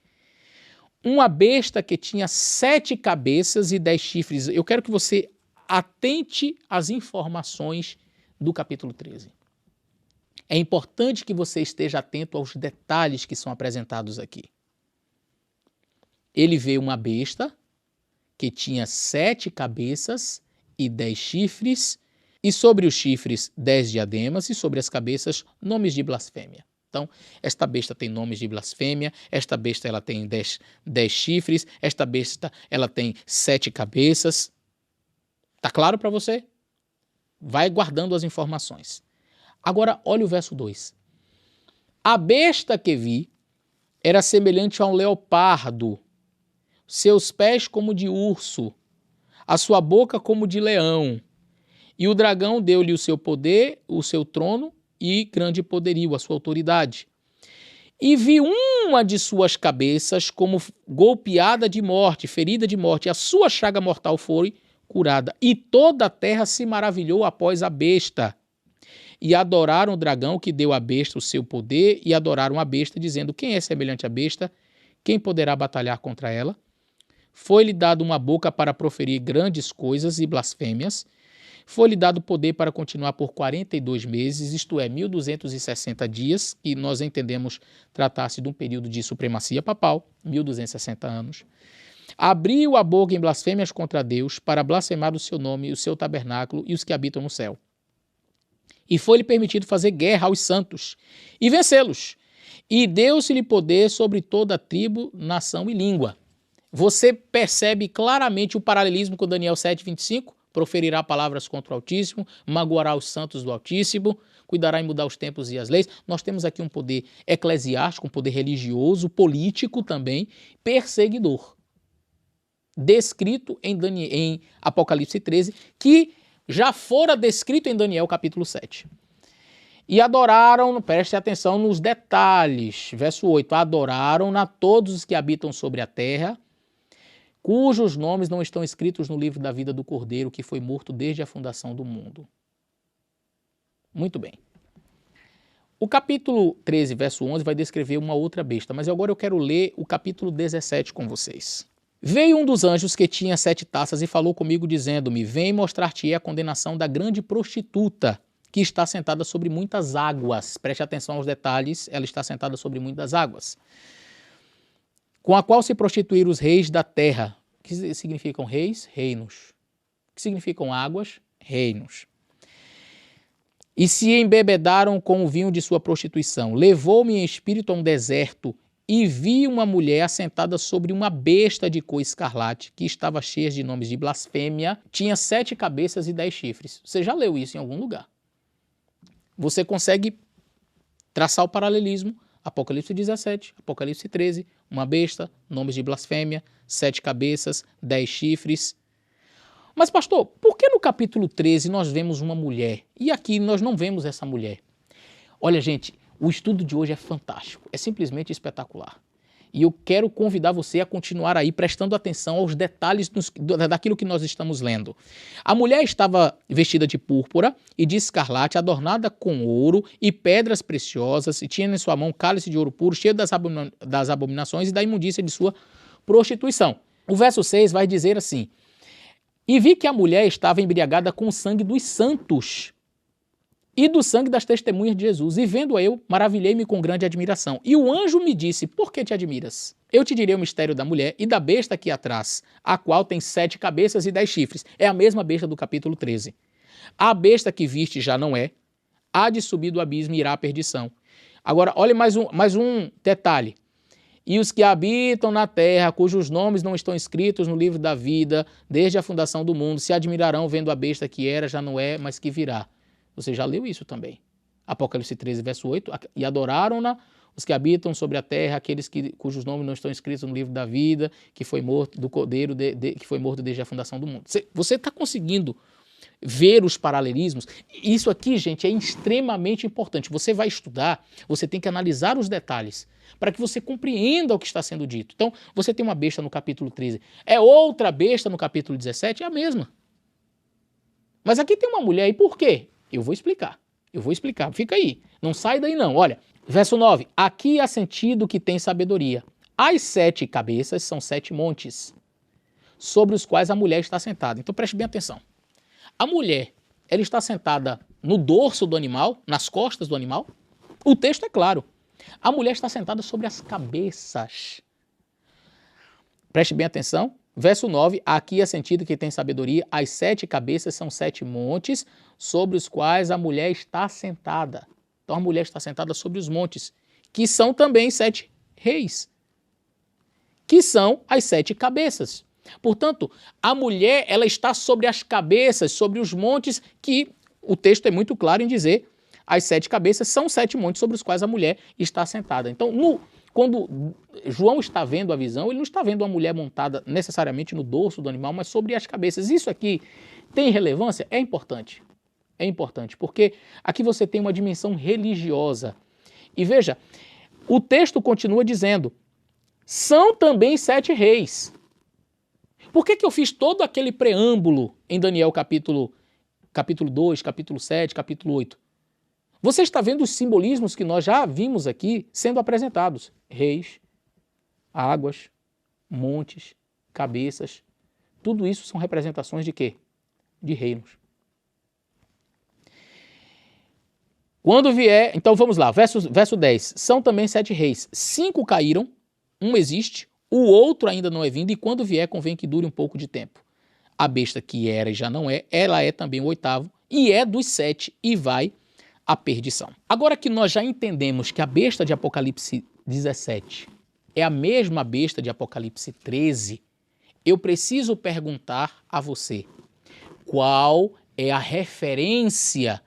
uma besta que tinha 7 cabeças e 10 chifres. Eu quero que você atente às informações do capítulo 13. É importante que você esteja atento aos detalhes que são apresentados aqui. Ele vê uma besta que tinha 7 cabeças e 10 chifres, e sobre os chifres 10 diademas, e sobre as cabeças nomes de blasfêmia. Então, esta besta tem nomes de blasfêmia, esta besta ela tem 10 chifres, esta besta ela tem 7 cabeças. Tá claro para você? Vai guardando as informações. Agora, olha o verso 2. A besta que vi era semelhante a um leopardo, seus pés como de urso, a sua boca como de leão. E o dragão deu-lhe o seu poder, o seu trono e grande poderio, a sua autoridade. E vi uma de suas cabeças como golpeada de morte, ferida de morte, e a sua chaga mortal foi curada. E toda a terra se maravilhou após a besta. E adoraram o dragão que deu à besta o seu poder, e adoraram a besta, dizendo: quem é semelhante à besta? Quem poderá batalhar contra ela? Foi-lhe dado uma boca para proferir grandes coisas e blasfêmias. Foi-lhe dado poder para continuar por 42 meses, isto é, 1260 dias, que nós entendemos tratar-se de um período de supremacia papal, 1260 anos. Abriu a boca em blasfêmias contra Deus para blasfemar o seu nome, o seu tabernáculo e os que habitam no céu. E foi-lhe permitido fazer guerra aos santos e vencê-los. E deu-se-lhe poder sobre toda a tribo, nação e língua. Você percebe claramente o paralelismo com Daniel 7:25? Proferirá palavras contra o Altíssimo, magoará os santos do Altíssimo, cuidará em mudar os tempos e as leis. Nós temos aqui um poder eclesiástico, um poder religioso, político também, perseguidor. Descrito em Apocalipse 13, que já fora descrito em Daniel capítulo 7. E adoraram, preste atenção nos detalhes, verso 8, adoraram a todos os que habitam sobre a terra, cujos nomes não estão escritos no livro da vida do Cordeiro, que foi morto desde a fundação do mundo. Muito bem. O capítulo 13, verso 11, vai descrever uma outra besta, mas agora eu quero ler o capítulo 17 com vocês. Veio um dos anjos que tinha 7 taças e falou comigo, dizendo-me, vem mostrar-te-ei a condenação da grande prostituta, que está sentada sobre muitas águas. Preste atenção aos detalhes, ela está sentada sobre muitas águas. Com a qual se prostituíram os reis da terra. O que significam reis? Reinos. O que significam águas? Reinos. E se embebedaram com o vinho de sua prostituição. Levou-me em espírito a um deserto e vi uma mulher assentada sobre uma besta de cor escarlate, que estava cheia de nomes de blasfêmia, tinha 7 cabeças e 10 chifres. Você já leu isso em algum lugar? Você consegue traçar o paralelismo. Apocalipse 17, Apocalipse 13, uma besta, nomes de blasfêmia, 7 cabeças, 10 chifres. Mas, pastor, por que no capítulo 13 nós vemos uma mulher e aqui nós não vemos essa mulher? Olha, gente, o estudo de hoje é fantástico, é simplesmente espetacular. E eu quero convidar você a continuar aí prestando atenção aos detalhes daquilo que nós estamos lendo. A mulher estava vestida de púrpura e de escarlate, adornada com ouro e pedras preciosas, e tinha em sua mão um cálice de ouro puro, cheio das abominações e da imundícia de sua prostituição. O verso 6 vai dizer assim, e vi que a mulher estava embriagada com o sangue dos santos e do sangue das testemunhas de Jesus. E vendo-a eu, maravilhei-me com grande admiração. E o anjo me disse, por que te admiras? Eu te direi o mistério da mulher e da besta aqui atrás, a qual tem 7 cabeças e 10 chifres. É a mesma besta do capítulo 13. A besta que viste já não é, há de subir do abismo e irá à perdição. Agora, olha mais um detalhe. E os que habitam na terra, cujos nomes não estão escritos no livro da vida, desde a fundação do mundo, se admirarão vendo a besta que era, já não é, mas que virá. Você já leu isso também. Apocalipse 13, verso 8. E adoraram-na os que habitam sobre a terra, aqueles cujos nomes não estão escritos no livro da vida, que foi morto do Cordeiro, que foi morto desde a fundação do mundo. Você está conseguindo ver os paralelismos? Isso aqui, gente, é extremamente importante. Você vai estudar, você tem que analisar os detalhes para que você compreenda o que está sendo dito. Então, você tem uma besta no capítulo 13. É outra besta no capítulo 17? É a mesma. Mas aqui tem uma mulher, e por quê? Eu vou explicar. Fica aí. Não sai daí não. Olha, verso 9. Aqui há sentido que tem sabedoria. As 7 cabeças são 7 montes, sobre os quais a mulher está sentada. Então preste bem atenção. A mulher, ela está sentada no dorso do animal, nas costas do animal. O texto é claro. A mulher está sentada sobre as cabeças. Preste bem atenção. Verso 9, aqui há sentido que tem sabedoria, as 7 cabeças são 7 montes, sobre os quais a mulher está sentada. Então a mulher está sentada sobre os montes, que são também 7 reis, que são as 7 cabeças. Portanto, a mulher, ela está sobre as cabeças, sobre os montes, que o texto é muito claro em dizer, as 7 cabeças são 7 montes sobre os quais a mulher está sentada. Então, quando João está vendo a visão, ele não está vendo uma mulher montada necessariamente no dorso do animal, mas sobre as cabeças. Isso aqui tem relevância? É importante. É importante, porque aqui você tem uma dimensão religiosa. E veja, o texto continua dizendo, são também 7 reis. Por que eu fiz todo aquele preâmbulo em Daniel capítulo 2, capítulo 7, capítulo 8? Você está vendo os simbolismos que nós já vimos aqui sendo apresentados. Reis, águas, montes, cabeças. Tudo isso são representações de quê? De reinos. Quando vier... Então vamos lá, verso 10. São também 7 reis. 5 caíram, um existe, o outro ainda não é vindo, e quando vier convém que dure um pouco de tempo. A besta que era e já não é, ela é também o 8º, e é dos 7, e vai a perdição. Agora que nós já entendemos que a besta de Apocalipse 17 é a mesma besta de Apocalipse 13, eu preciso perguntar a você, qual é a referência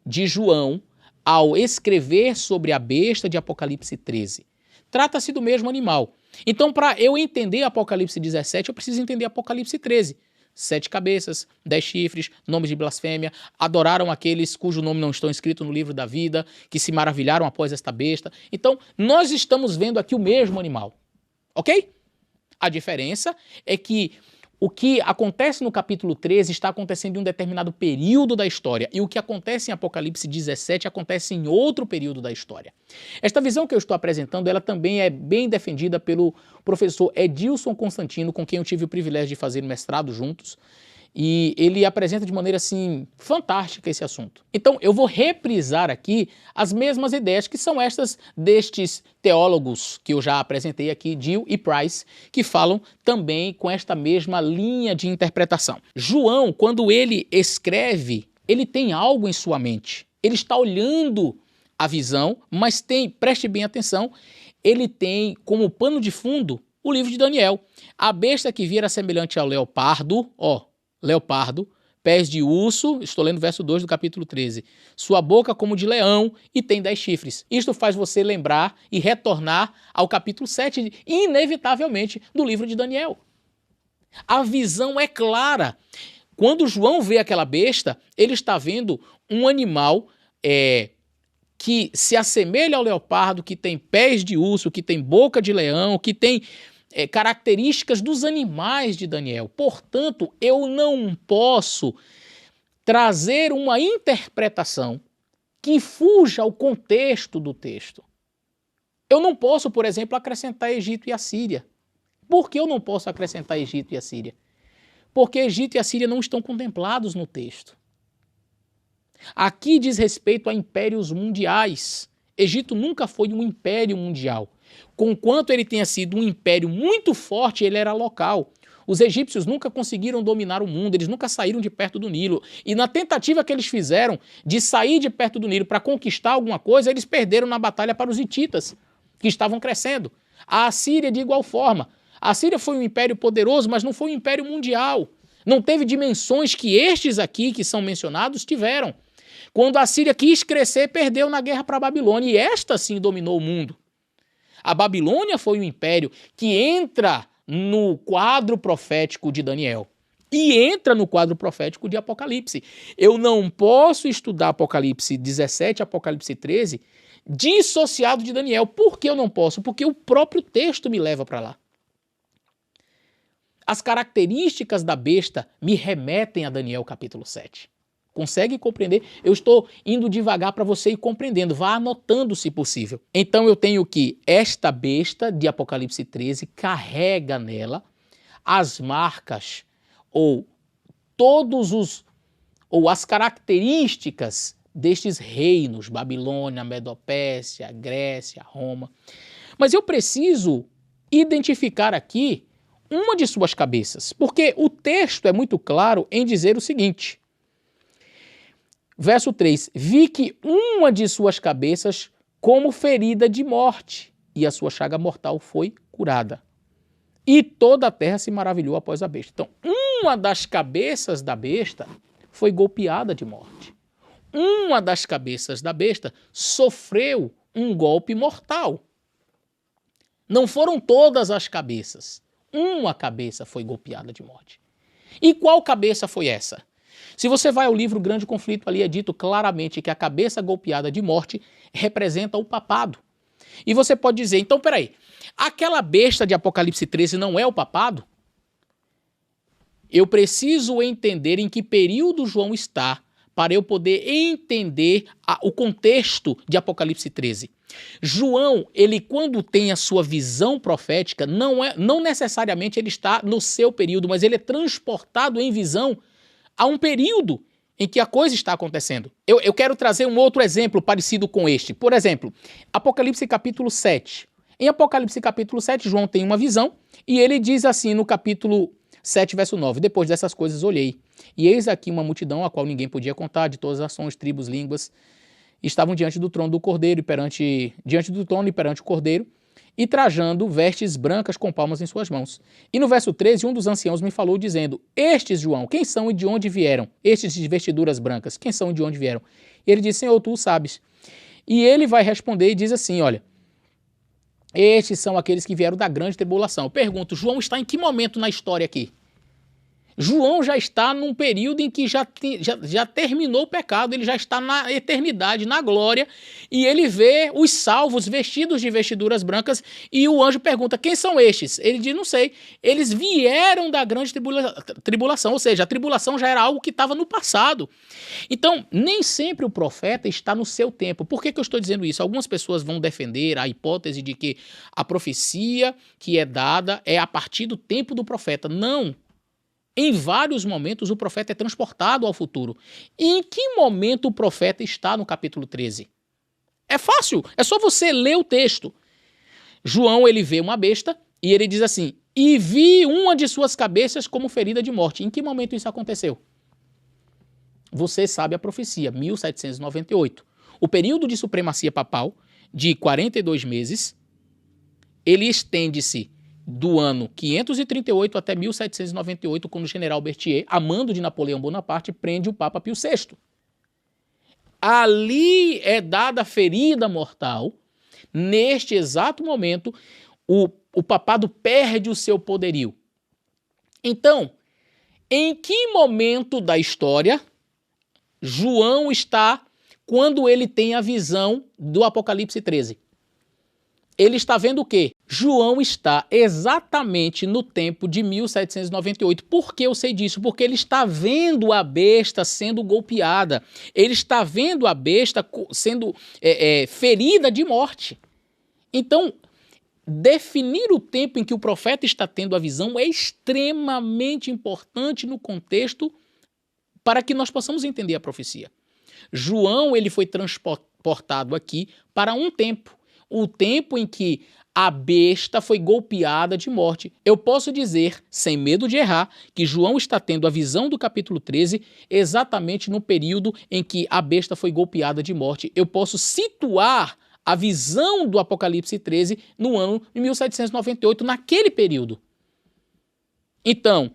de João ao escrever sobre a besta de Apocalipse 13? Trata-se do mesmo animal. Então, para eu entender Apocalipse 17, eu preciso entender Apocalipse 13. 7 cabeças, 10 chifres, nomes de blasfêmia, adoraram aqueles cujo nome não estão escritos no livro da vida, que se maravilharam após esta besta. Então, nós estamos vendo aqui o mesmo animal, ok? A diferença é que o que acontece no capítulo 13 está acontecendo em um determinado período da história, e o que acontece em Apocalipse 17 acontece em outro período da história. Esta visão que eu estou apresentando, ela também é bem defendida pelo professor Edilson Constantino, com quem eu tive o privilégio de fazer mestrado juntos, e ele apresenta de maneira, assim, fantástica esse assunto. Então, eu vou reprisar aqui as mesmas ideias que são estas destes teólogos que eu já apresentei aqui, Gill e Price, que falam também com esta mesma linha de interpretação. João, quando ele escreve, ele tem algo em sua mente. Ele está olhando a visão, mas tem, preste bem atenção, ele tem como pano de fundo o livro de Daniel. A besta que vira semelhante ao leopardo, leopardo, pés de urso, estou lendo o verso 2 do capítulo 13, sua boca como de leão e tem 10 chifres. Isto faz você lembrar e retornar ao capítulo 7, inevitavelmente, do livro de Daniel. A visão é clara. Quando João vê aquela besta, ele está vendo um animal que se assemelha ao leopardo, que tem pés de urso, que tem boca de leão, que tem características dos animais de Daniel. Portanto, eu não posso trazer uma interpretação que fuja ao contexto do texto. Eu não posso, por exemplo, acrescentar Egito e Assíria. Por que eu não posso acrescentar Egito e Assíria? Porque Egito e Assíria não estão contemplados no texto. Aqui diz respeito a impérios mundiais. Egito nunca foi um império mundial. Conquanto ele tenha sido um império muito forte, ele era local. Os egípcios nunca conseguiram dominar o mundo, eles nunca saíram de perto do Nilo. E na tentativa que eles fizeram de sair de perto do Nilo para conquistar alguma coisa, eles perderam na batalha para os hititas, que estavam crescendo. A Assíria, de igual forma. A Assíria foi um império poderoso, mas não foi um império mundial. Não teve dimensões que estes aqui, que são mencionados, tiveram. Quando a Assíria quis crescer, perdeu na guerra para a Babilônia, e esta sim dominou o mundo. A Babilônia foi um império que entra no quadro profético de Daniel e entra no quadro profético de Apocalipse. Eu não posso estudar Apocalipse 17 e Apocalipse 13 dissociado de Daniel. Por que eu não posso? Porque o próprio texto me leva para lá. As características da besta me remetem a Daniel capítulo 7. Consegue compreender? Eu estou indo devagar para você ir compreendendo. Vá anotando se possível. Então eu tenho que esta besta de Apocalipse 13 carrega nela as marcas ou as características destes reinos, Babilônia, Medopécia, Grécia, Roma. Mas eu preciso identificar aqui uma de suas cabeças, porque o texto é muito claro em dizer o seguinte. Verso 3, vi que uma de suas cabeças como ferida de morte, e a sua chaga mortal foi curada. E toda a terra se maravilhou após a besta. Então, uma das cabeças da besta foi golpeada de morte. Uma das cabeças da besta sofreu um golpe mortal. Não foram todas as cabeças. Uma cabeça foi golpeada de morte. E qual cabeça foi essa? Se você vai ao livro Grande Conflito, ali é dito claramente que a cabeça golpeada de morte representa o papado. E você pode dizer, então peraí, aquela besta de Apocalipse 13 não é o papado? Eu preciso entender em que período João está para eu poder entender o contexto de Apocalipse 13. João, ele quando tem a sua visão profética, não necessariamente ele está no seu período, mas ele é transportado em visão a um período em que a coisa está acontecendo. Eu quero trazer um outro exemplo parecido com este. Por exemplo, Apocalipse capítulo 7. Em Apocalipse capítulo 7, João tem uma visão e ele diz assim no capítulo 7, verso 9, depois dessas coisas olhei, e eis aqui uma multidão a qual ninguém podia contar, de todas as nações, tribos, línguas estavam diante do trono do Cordeiro diante do trono e perante o Cordeiro, e trajando vestes brancas com palmas em suas mãos. E no verso 13, um dos anciãos me falou dizendo: estes, João, quem são e de onde vieram? Estes de vestiduras brancas, quem são e de onde vieram? E ele disse: Senhor, tu o sabes. E ele vai responder e diz assim, olha, estes são aqueles que vieram da grande tribulação. Eu pergunto, João está em que momento na história aqui? João já está num período em que já terminou o pecado, ele já está na eternidade, na glória, e ele vê os salvos vestidos de vestiduras brancas, e o anjo pergunta, quem são estes? Ele diz, não sei, eles vieram da grande tribulação, ou seja, a tribulação já era algo que estava no passado. Então, nem sempre o profeta está no seu tempo. Por que eu estou dizendo isso? Algumas pessoas vão defender a hipótese de que a profecia que é dada é a partir do tempo do profeta. Não. Em vários momentos o profeta é transportado ao futuro. E em que momento o profeta está no capítulo 13? É fácil, é só você ler o texto. João, ele vê uma besta e ele diz assim, e vi uma de suas cabeças como ferida de morte. Em que momento isso aconteceu? Você sabe a profecia, 1798. O período de supremacia papal, de 42 meses, ele estende-se do ano 538 até 1798, quando o general Berthier, a mando de Napoleão Bonaparte, prende o Papa Pio VI. Ali é dada a ferida mortal. Neste exato momento, o papado perde o seu poderio. Então, em que momento da história João está quando ele tem a visão do Apocalipse 13? Ele está vendo o quê? João está exatamente no tempo de 1798. Por que eu sei disso? Porque ele está vendo a besta sendo golpeada. Ele está vendo a besta sendo ferida de morte. Então, definir o tempo em que o profeta está tendo a visão é extremamente importante no contexto para que nós possamos entender a profecia. João, ele foi transportado aqui para um tempo. O tempo em que a besta foi golpeada de morte. Eu posso dizer, sem medo de errar, que João está tendo a visão do capítulo 13 exatamente no período em que a besta foi golpeada de morte. Eu posso situar a visão do Apocalipse 13 no ano de 1798, naquele período. Então,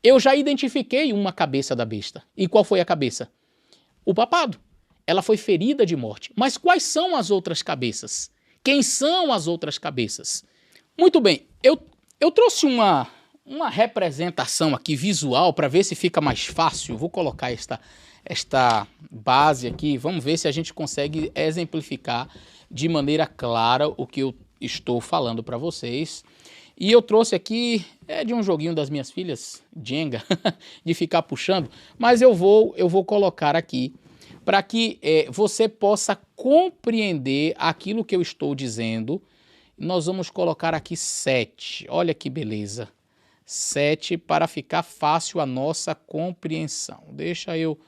eu já identifiquei uma cabeça da besta. E qual foi a cabeça? O papado. Ela foi ferida de morte. Mas quais são as outras cabeças? Quem são as outras cabeças? Muito bem, eu trouxe uma representação aqui visual para ver se fica mais fácil. Vou colocar esta base aqui, vamos ver se a gente consegue exemplificar de maneira clara o que eu estou falando para vocês. E eu trouxe aqui, de um joguinho das minhas filhas, Jenga, de ficar puxando, mas eu vou colocar aqui para que você possa compreender aquilo que eu estou dizendo. Nós vamos colocar aqui 7. Olha que beleza. 7 para ficar fácil a nossa compreensão. Deixa eu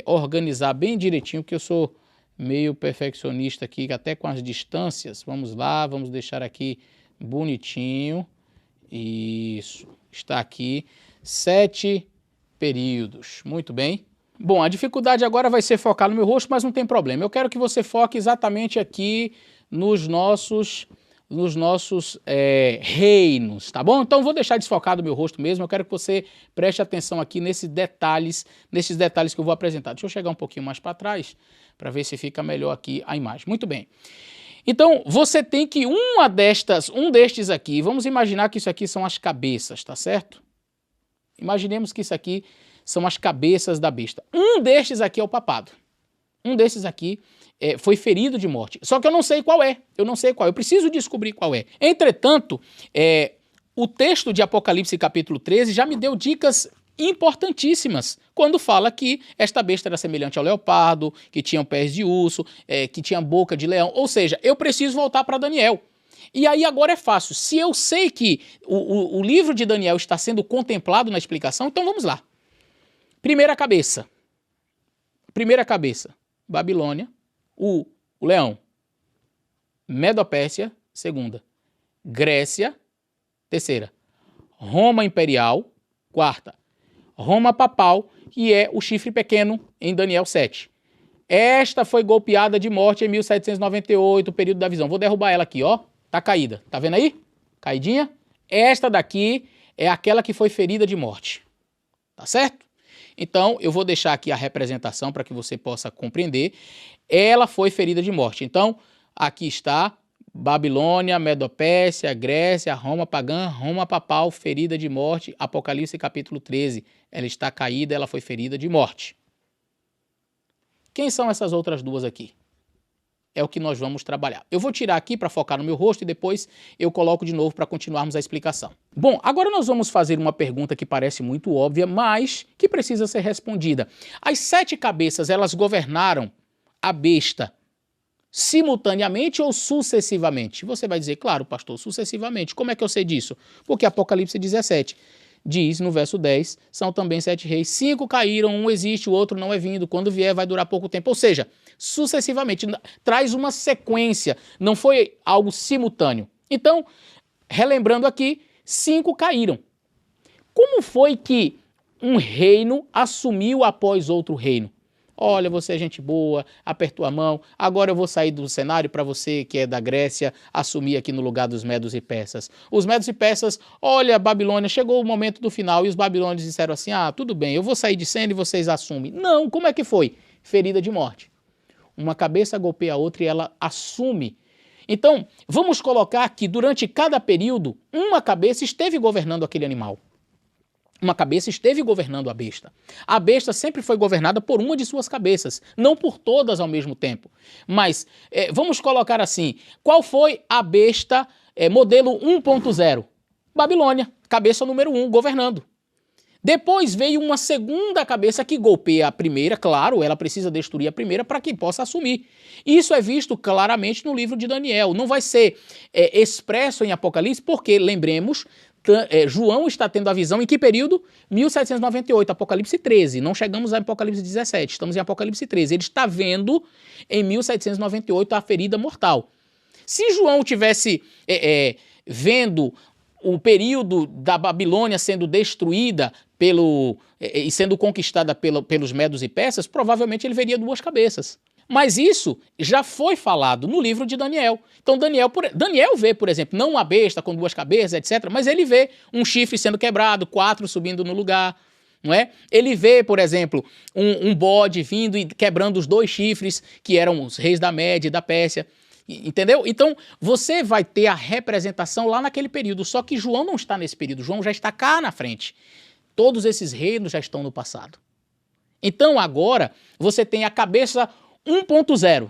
organizar bem direitinho, porque eu sou meio perfeccionista aqui, até com as distâncias. Vamos lá, vamos deixar aqui bonitinho. Isso, está aqui. 7 períodos. Muito bem. Bom, a dificuldade agora vai ser focar no meu rosto, mas não tem problema. Eu quero que você foque exatamente aqui nos nossos reinos, tá bom? Então vou deixar desfocado o meu rosto mesmo. Eu quero que você preste atenção aqui nesses detalhes que eu vou apresentar. Deixa eu chegar um pouquinho mais para trás para ver se fica melhor aqui a imagem. Muito bem. Então você tem que um destes aqui, vamos imaginar que isso aqui são as cabeças, tá certo? Imaginemos que isso aqui são as cabeças da besta. Um destes aqui é o papado. Um desses aqui foi ferido de morte. Só que eu não sei qual é. Eu preciso descobrir qual é. Entretanto, o texto de Apocalipse capítulo 13 já me deu dicas importantíssimas quando fala que esta besta era semelhante ao leopardo, que tinha pés de urso, que tinha boca de leão. Ou seja, eu preciso voltar para Daniel. E aí agora é fácil. Se eu sei que o livro de Daniel está sendo contemplado na explicação, então vamos lá. Primeira cabeça, Babilônia, o leão. Medo-Pérsia, segunda. Grécia, terceira. Roma imperial, quarta. Roma papal, que é o chifre pequeno em Daniel 7. Esta foi golpeada de morte em 1798, período da visão. Vou derrubar ela aqui, ó. Tá caída. Tá vendo aí? Caidinha. Esta daqui é aquela que foi ferida de morte. Tá certo? Então, eu vou deixar aqui a representação para que você possa compreender. Ela foi ferida de morte. Então, aqui está Babilônia, Medopécia, Grécia, Roma pagã, Roma papal, ferida de morte, Apocalipse capítulo 13. Ela está caída, ela foi ferida de morte. Quem são essas outras duas aqui? É o que nós vamos trabalhar. Eu vou tirar aqui para focar no meu rosto e depois eu coloco de novo para continuarmos a explicação. Bom, agora nós vamos fazer uma pergunta que parece muito óbvia, mas que precisa ser respondida. As 7 cabeças, elas governaram a besta simultaneamente ou sucessivamente? Você vai dizer, claro, pastor, sucessivamente. Como é que eu sei disso? Porque Apocalipse 17 diz, no verso 10, são também 7 reis, 5 caíram, um existe, o outro não é vindo, quando vier vai durar pouco tempo. Ou seja, sucessivamente, traz uma sequência, não foi algo simultâneo. Então, relembrando aqui, 5 caíram. Como foi que um reino assumiu após outro reino? Olha, você é gente boa, apertou a mão, agora eu vou sair do cenário para você que é da Grécia assumir aqui no lugar dos medos e persas. Os medos e persas, olha, Babilônia, chegou o momento do final e os babilônios disseram assim, tudo bem, eu vou sair de cena e vocês assumem. Não, como é que foi? Ferida de morte. Uma cabeça golpeia a outra e ela assume. Então, vamos colocar que durante cada período, uma cabeça esteve governando aquele animal. Uma cabeça esteve governando a besta. A besta sempre foi governada por uma de suas cabeças, não por todas ao mesmo tempo. Mas, vamos colocar assim, qual foi a besta modelo 1.0? Babilônia, cabeça número 1, governando. Depois veio uma segunda cabeça que golpeia a primeira, claro, ela precisa destruir a primeira para que possa assumir. Isso é visto claramente no livro de Daniel. Não vai ser expresso em Apocalipse, porque, lembremos, João está tendo a visão em que período? 1798, Apocalipse 13. Não chegamos a Apocalipse 17, estamos em Apocalipse 13. Ele está vendo em 1798 a ferida mortal. Se João tivesse vendo o período da Babilônia sendo destruída e sendo conquistada pelos medos e persas, provavelmente ele veria 2 cabeças. Mas isso já foi falado no livro de Daniel. Então Daniel vê, por exemplo, não uma besta com 2 cabeças, etc., mas ele vê um chifre sendo quebrado, 4 subindo no lugar, não é? Ele vê, por exemplo, um bode vindo e quebrando os 2 chifres, que eram os reis da Média e da Pérsia. Entendeu? Então, você vai ter a representação lá naquele período, só que João não está nesse período, João já está cá na frente. Todos esses reinos já estão no passado. Então, agora, você tem a cabeça 1.0,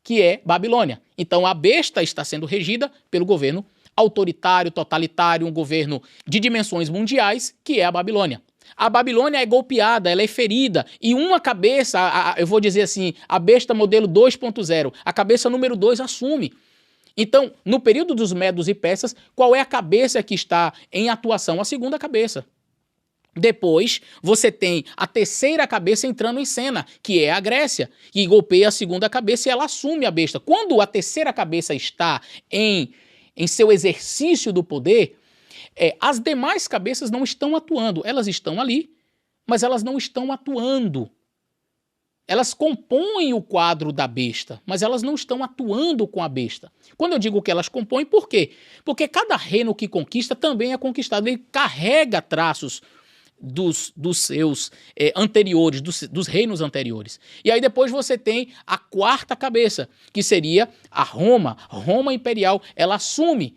que é Babilônia. Então, a besta está sendo regida pelo governo autoritário, totalitário, um governo de dimensões mundiais, que é a Babilônia. A Babilônia é golpeada, ela é ferida, e uma cabeça, eu vou dizer assim, a besta modelo 2.0, a cabeça número 2 assume. Então, no período dos medos e persas, qual é a cabeça que está em atuação? A segunda cabeça. Depois, você tem a terceira cabeça entrando em cena, que é a Grécia, que golpeia a segunda cabeça e ela assume a besta. Quando a terceira cabeça está em seu exercício do poder, as demais cabeças não estão atuando. Elas estão ali, mas elas não estão atuando. Elas compõem o quadro da besta, mas elas não estão atuando com a besta. Quando eu digo que elas compõem, por quê? Porque cada reino que conquista também é conquistado. Ele carrega traços dos seus anteriores, dos reinos anteriores. E aí depois você tem a quarta cabeça, que seria a Roma imperial. Ela assume.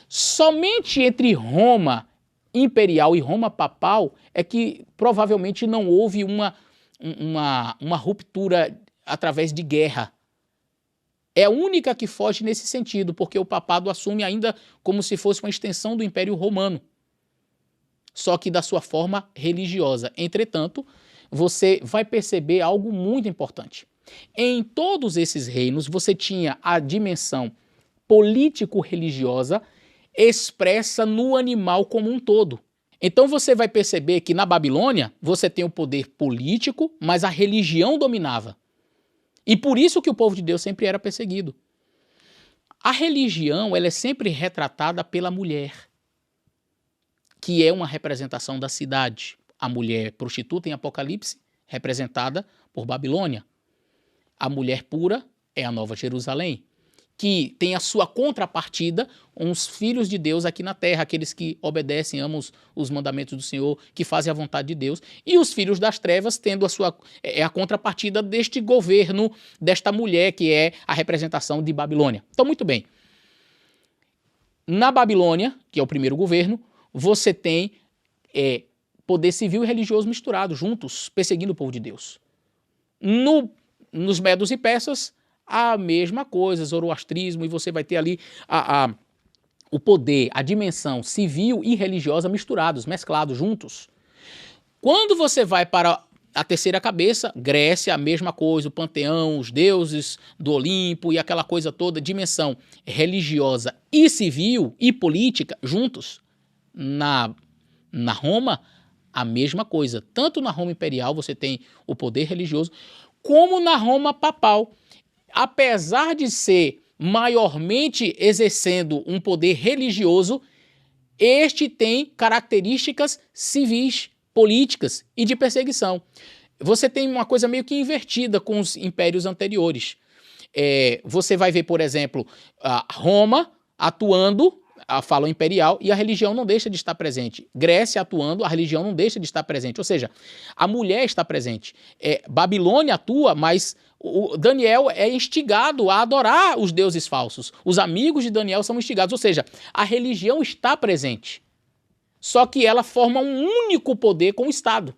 Somente entre Roma imperial e Roma papal é que provavelmente não houve uma ruptura através de guerra. É a única que foge nesse sentido, porque o papado assume ainda como se fosse uma extensão do Império Romano, só que da sua forma religiosa. Entretanto, você vai perceber algo muito importante. Em todos esses reinos, você tinha a dimensão político-religiosa expressa no animal como um todo. Então você vai perceber que na Babilônia você tem o poder político, mas a religião dominava. E por isso que o povo de Deus sempre era perseguido. A religião, ela é sempre retratada pela mulher, que é uma representação da cidade. A mulher prostituta em Apocalipse, representada por Babilônia. A mulher pura é a Nova Jerusalém, que tem a sua contrapartida, uns filhos de Deus aqui na terra, aqueles que obedecem, amam os mandamentos do Senhor, que fazem a vontade de Deus, e os filhos das trevas tendo a contrapartida deste governo, desta mulher que é a representação de Babilônia. Então, muito bem. Na Babilônia, que é o primeiro governo, você tem poder civil e religioso misturados, juntos, perseguindo o povo de Deus. Nos Medos e Persas, a mesma coisa, zoroastrismo, e você vai ter ali o poder, a dimensão civil e religiosa misturados, mesclados, juntos. Quando você vai para a terceira cabeça, Grécia, a mesma coisa, o panteão, os deuses do Olimpo e aquela coisa toda, dimensão religiosa e civil e política, juntos. Na Roma, a mesma coisa. Tanto na Roma imperial você tem o poder religioso, como na Roma papal. Apesar de ser maiormente exercendo um poder religioso, este tem características civis, políticas e de perseguição. Você tem uma coisa meio que invertida com os impérios anteriores. Você vai ver, por exemplo, Roma atuando, a fala imperial, e a religião não deixa de estar presente. Grécia atuando, a religião não deixa de estar presente. Ou seja, a mulher está presente. Babilônia atua, mas o Daniel é instigado a adorar os deuses falsos. Os amigos de Daniel são instigados. Ou seja, a religião está presente. Só que ela forma um único poder com o Estado.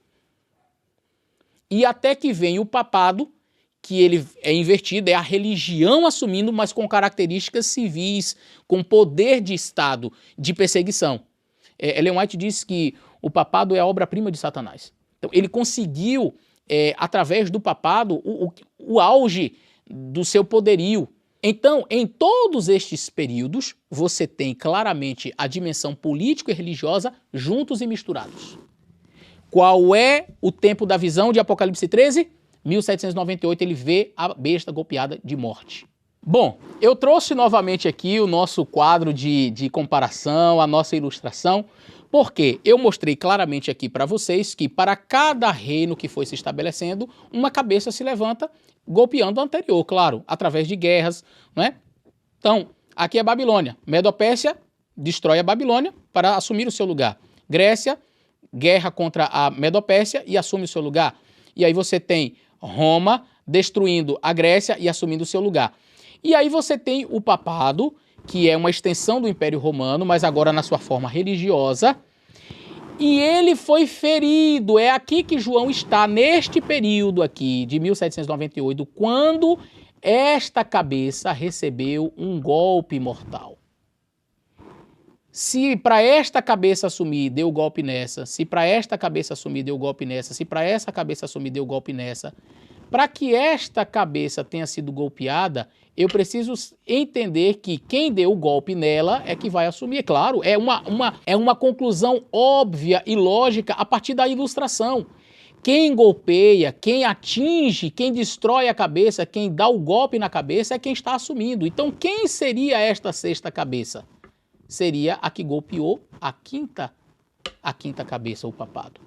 E até que vem o papado, que ele é invertido, é a religião assumindo, mas com características civis, com poder de Estado, de perseguição. Ellen White diz que o papado é a obra-prima de Satanás. Então, ele conseguiu, através do papado, o auge do seu poderio. Então, em todos estes períodos, você tem claramente a dimensão política e religiosa juntos e misturados. Qual é o tempo da visão de Apocalipse 13? 1798, ele vê a besta golpeada de morte. Bom, eu trouxe novamente aqui o nosso quadro de comparação, a nossa ilustração, porque eu mostrei claramente aqui para vocês que para cada reino que foi se estabelecendo, uma cabeça se levanta golpeando a anterior, claro, através de guerras, não é? Então, aqui é Babilônia. Medo-Pérsia destrói a Babilônia para assumir o seu lugar. Grécia, guerra contra a Medo-Pérsia e assume o seu lugar. E aí você tem Roma destruindo a Grécia e assumindo o seu lugar. E aí você tem o papado, que é uma extensão do Império Romano, mas agora na sua forma religiosa. E ele foi ferido. É aqui que João está, neste período aqui, de 1798, quando esta cabeça recebeu um golpe mortal. Se para esta cabeça assumir, deu golpe nessa. Se para esta cabeça assumir, deu golpe nessa. Se para essa cabeça assumir, deu golpe nessa. Para que esta cabeça tenha sido golpeada, eu preciso entender que quem deu o golpe nela é que vai assumir. Claro, é uma conclusão óbvia e lógica a partir da ilustração. Quem golpeia, quem atinge, quem destrói a cabeça, quem dá o golpe na cabeça é quem está assumindo. Então, quem seria esta sexta cabeça? Seria a que golpeou a quinta cabeça, o papado.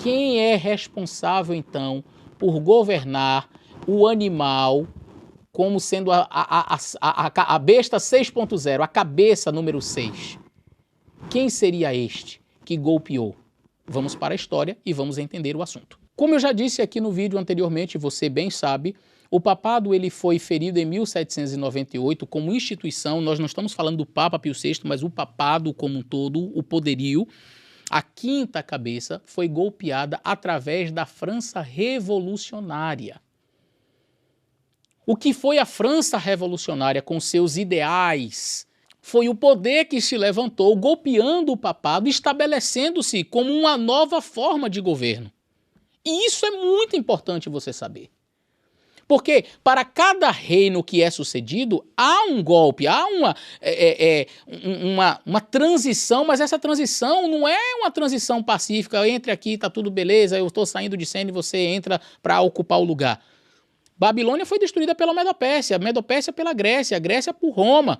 Quem é responsável, então, por governar o animal como sendo a besta 6.0, a cabeça número 6? Quem seria este que golpeou? Vamos para a história e vamos entender o assunto. Como eu já disse aqui no vídeo anteriormente, você bem sabe, o papado ele foi ferido em 1798 como instituição. Nós não estamos falando do Papa Pio VI, mas o papado como um todo, o poderio. A quinta cabeça foi golpeada através da França revolucionária. O que foi a França revolucionária com seus ideais? Foi o poder que se levantou golpeando o papado, estabelecendo-se como uma nova forma de governo. E isso é muito importante você saber. Porque para cada reino que é sucedido, há um golpe, há uma transição, mas essa transição não é uma transição pacífica, entre aqui, tá tudo beleza, eu estou saindo de cena e você entra para ocupar o lugar. Babilônia foi destruída pela Medo-Pérsia, a Medo-Pérsia pela Grécia, a Grécia por Roma.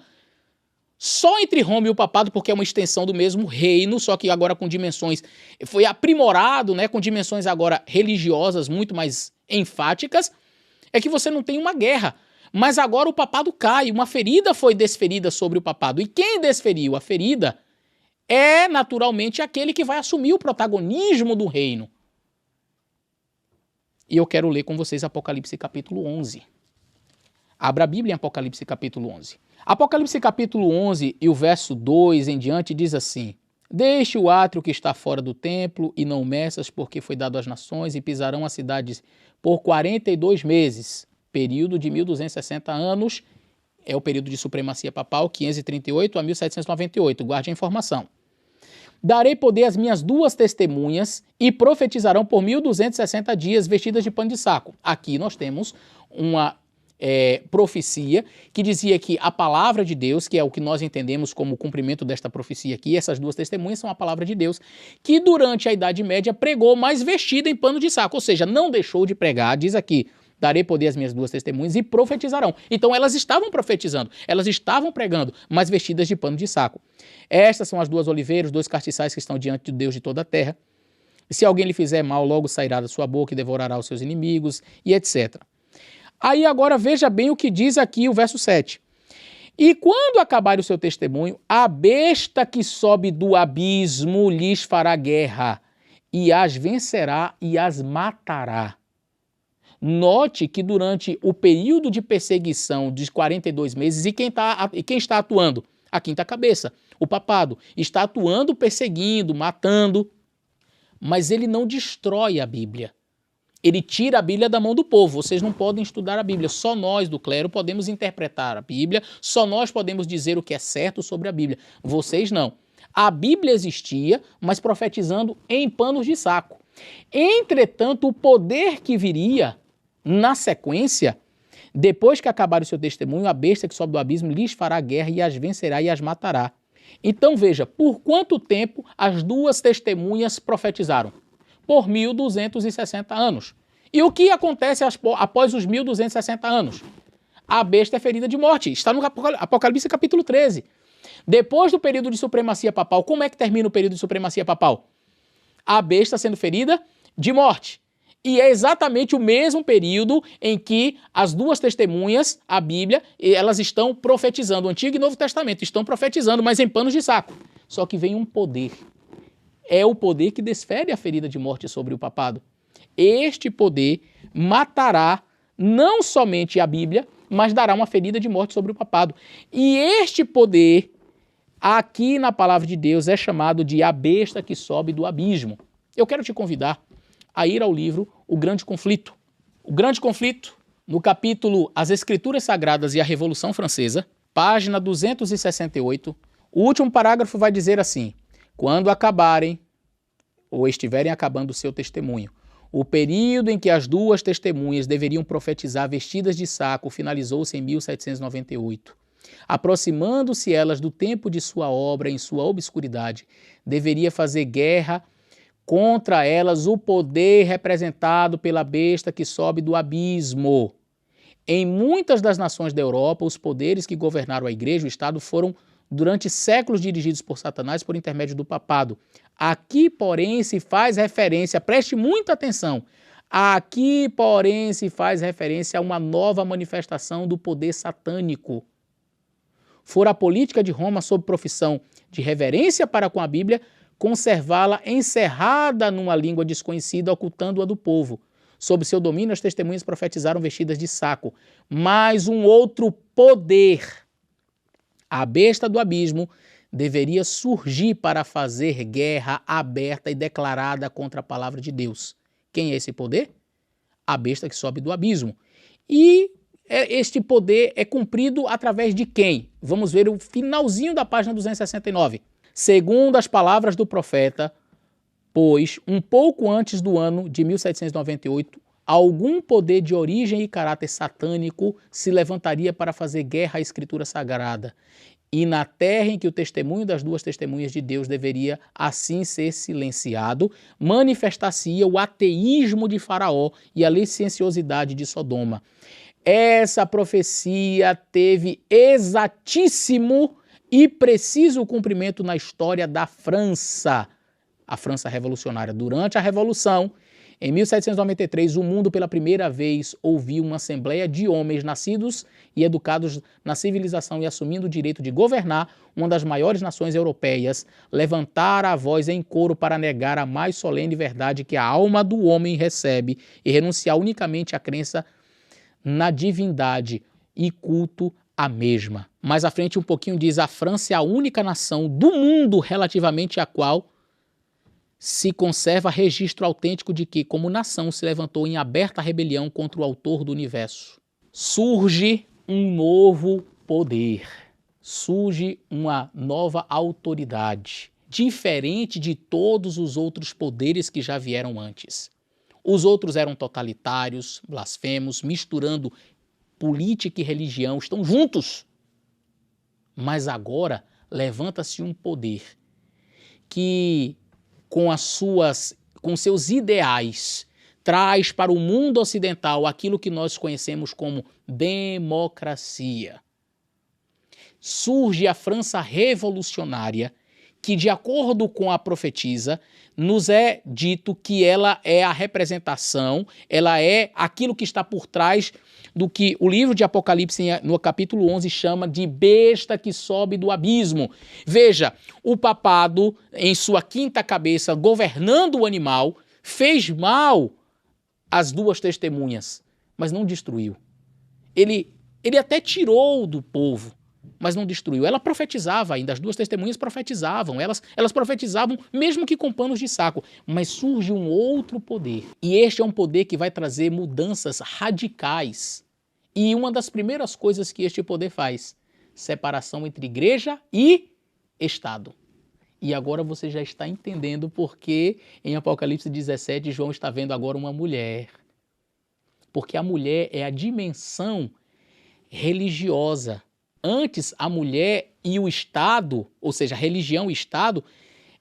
Só entre Roma e o papado, porque é uma extensão do mesmo reino, só que agora com dimensões, foi aprimorado, né, com dimensões agora religiosas muito mais enfáticas. é que você não tem uma guerra. Mas agora o papado cai, uma ferida foi desferida sobre o papado. E quem desferiu a ferida é naturalmente aquele que vai assumir o protagonismo do reino. E eu quero ler com vocês Apocalipse capítulo 11. Abra a Bíblia em Apocalipse capítulo 11. Apocalipse capítulo 11 e o verso 2 em diante diz assim: Deixe o átrio que está fora do templo e não meças, porque foi dado às nações, e pisarão as cidades por 42 meses, período de 1260 anos, é o período de supremacia papal, 538 a 1798, guarde a informação. Darei poder às minhas 2 testemunhas e profetizarão por 1260 dias vestidas de pano de saco. Aqui nós temos uma profecia que dizia que a palavra de Deus, que é o que nós entendemos como o cumprimento desta profecia aqui, essas 2 testemunhas são a palavra de Deus, que durante a Idade Média pregou, mas vestida em pano de saco, ou seja, não deixou de pregar, diz aqui, darei poder às minhas 2 testemunhas e profetizarão. Então elas estavam profetizando, elas estavam pregando, mas vestidas de pano de saco. Estas são as 2 oliveiras, 2 castiçais que estão diante de Deus de toda a terra. E se alguém lhe fizer mal, logo sairá da sua boca e devorará os seus inimigos, e etc. Aí agora veja bem o que diz aqui o verso 7. E quando acabar o seu testemunho, a besta que sobe do abismo lhes fará guerra, e as vencerá e as matará. Note que durante o período de perseguição de 42 meses, e quem está atuando? A quinta cabeça, o papado, está atuando, perseguindo, matando, mas ele não destrói a Bíblia. Ele tira a Bíblia da mão do povo. Vocês não podem estudar a Bíblia. Só nós do clero podemos interpretar a Bíblia, só nós podemos dizer o que é certo sobre a Bíblia. Vocês não. A Bíblia existia, mas profetizando em panos de saco. Entretanto, o poder que viria na sequência, depois que acabar o seu testemunho, a besta que sobe do abismo lhes fará guerra e as vencerá e as matará. Então veja, por quanto tempo as 2 testemunhas profetizaram? Por 1260 anos. E o que acontece após os 1260 anos? A besta é ferida de morte. Está no Apocalipse capítulo 13. Depois do período de supremacia papal, como é que termina o período de supremacia papal? A besta sendo ferida de morte. E é exatamente o mesmo período em que as 2 testemunhas, a Bíblia, elas estão profetizando. O Antigo e Novo Testamento estão profetizando, mas em panos de saco. Só que vem um poder. É o poder que desfere a ferida de morte sobre o papado. Este poder matará não somente a Bíblia, mas dará uma ferida de morte sobre o papado. E este poder, aqui na palavra de Deus, é chamado de a besta que sobe do abismo. Eu quero te convidar a ir ao livro O Grande Conflito. O Grande Conflito, no capítulo As Escrituras Sagradas e a Revolução Francesa, página 268, o último parágrafo vai dizer assim: quando acabarem ou estiverem acabando o seu testemunho, o período em que as 2 testemunhas deveriam profetizar vestidas de saco finalizou-se em 1798. Aproximando-se elas do tempo de sua obra em sua obscuridade, deveria fazer guerra contra elas o poder representado pela besta que sobe do abismo. Em muitas das nações da Europa, os poderes que governaram a igreja e o Estado foram durante séculos dirigidos por Satanás por intermédio do papado. Aqui, porém, se faz referência, preste muita atenção, aqui, porém, se faz referência a uma nova manifestação do poder satânico. Fora a política de Roma, sob profissão de reverência para com a Bíblia, conservá-la encerrada numa língua desconhecida, ocultando-a do povo. Sob seu domínio, as testemunhas profetizaram vestidas de saco. Mas um outro poder, a besta do abismo, deveria surgir para fazer guerra aberta e declarada contra a palavra de Deus. Quem é esse poder? A besta que sobe do abismo. E este poder é cumprido através de quem? Vamos ver o finalzinho da página 269. Segundo as palavras do profeta, pois, um pouco antes do ano de 1798, algum poder de origem e caráter satânico se levantaria para fazer guerra à Escritura Sagrada. E na terra em que o testemunho das 2 testemunhas de Deus deveria assim ser silenciado, manifestar-se-ia o ateísmo de Faraó e a licenciosidade de Sodoma. Essa profecia teve exatíssimo e preciso cumprimento na história da França, a França revolucionária. Durante a Revolução, Em 1793, o mundo pela primeira vez ouviu uma assembleia de homens nascidos e educados na civilização e assumindo o direito de governar uma das maiores nações europeias, levantar a voz em coro para negar a mais solene verdade que a alma do homem recebe e renunciar unicamente à crença na divindade e culto à mesma. Mais à frente um pouquinho diz: a França é a única nação do mundo relativamente à qual se conserva registro autêntico de que, como nação, se levantou em aberta rebelião contra o autor do universo. Surge um novo poder, surge uma nova autoridade, diferente de todos os outros poderes que já vieram antes. Os outros eram totalitários, blasfemos, misturando política e religião, estão juntos. Mas agora levanta-se um poder que, com seus ideais, traz para o mundo ocidental aquilo que nós conhecemos como democracia. Surge a França revolucionária, que, de acordo com a profetisa, nos é dito que ela é a representação, ela é aquilo que está por trás do que o livro de Apocalipse, no capítulo 11, chama de besta que sobe do abismo. Veja, o papado, em sua quinta cabeça, governando o animal, fez mal às duas testemunhas, mas não destruiu. Ele até tirou do povo, mas não destruiu. Ela profetizava ainda, as duas testemunhas profetizavam, elas profetizavam mesmo que com panos de saco, mas surge um outro poder. E este é um poder que vai trazer mudanças radicais. E uma das primeiras coisas que este poder faz, separação entre igreja e Estado. E agora você já está entendendo porque em Apocalipse 17 João está vendo agora uma mulher. Porque a mulher é a dimensão religiosa. Antes, a mulher e o Estado, ou seja, a religião e o Estado,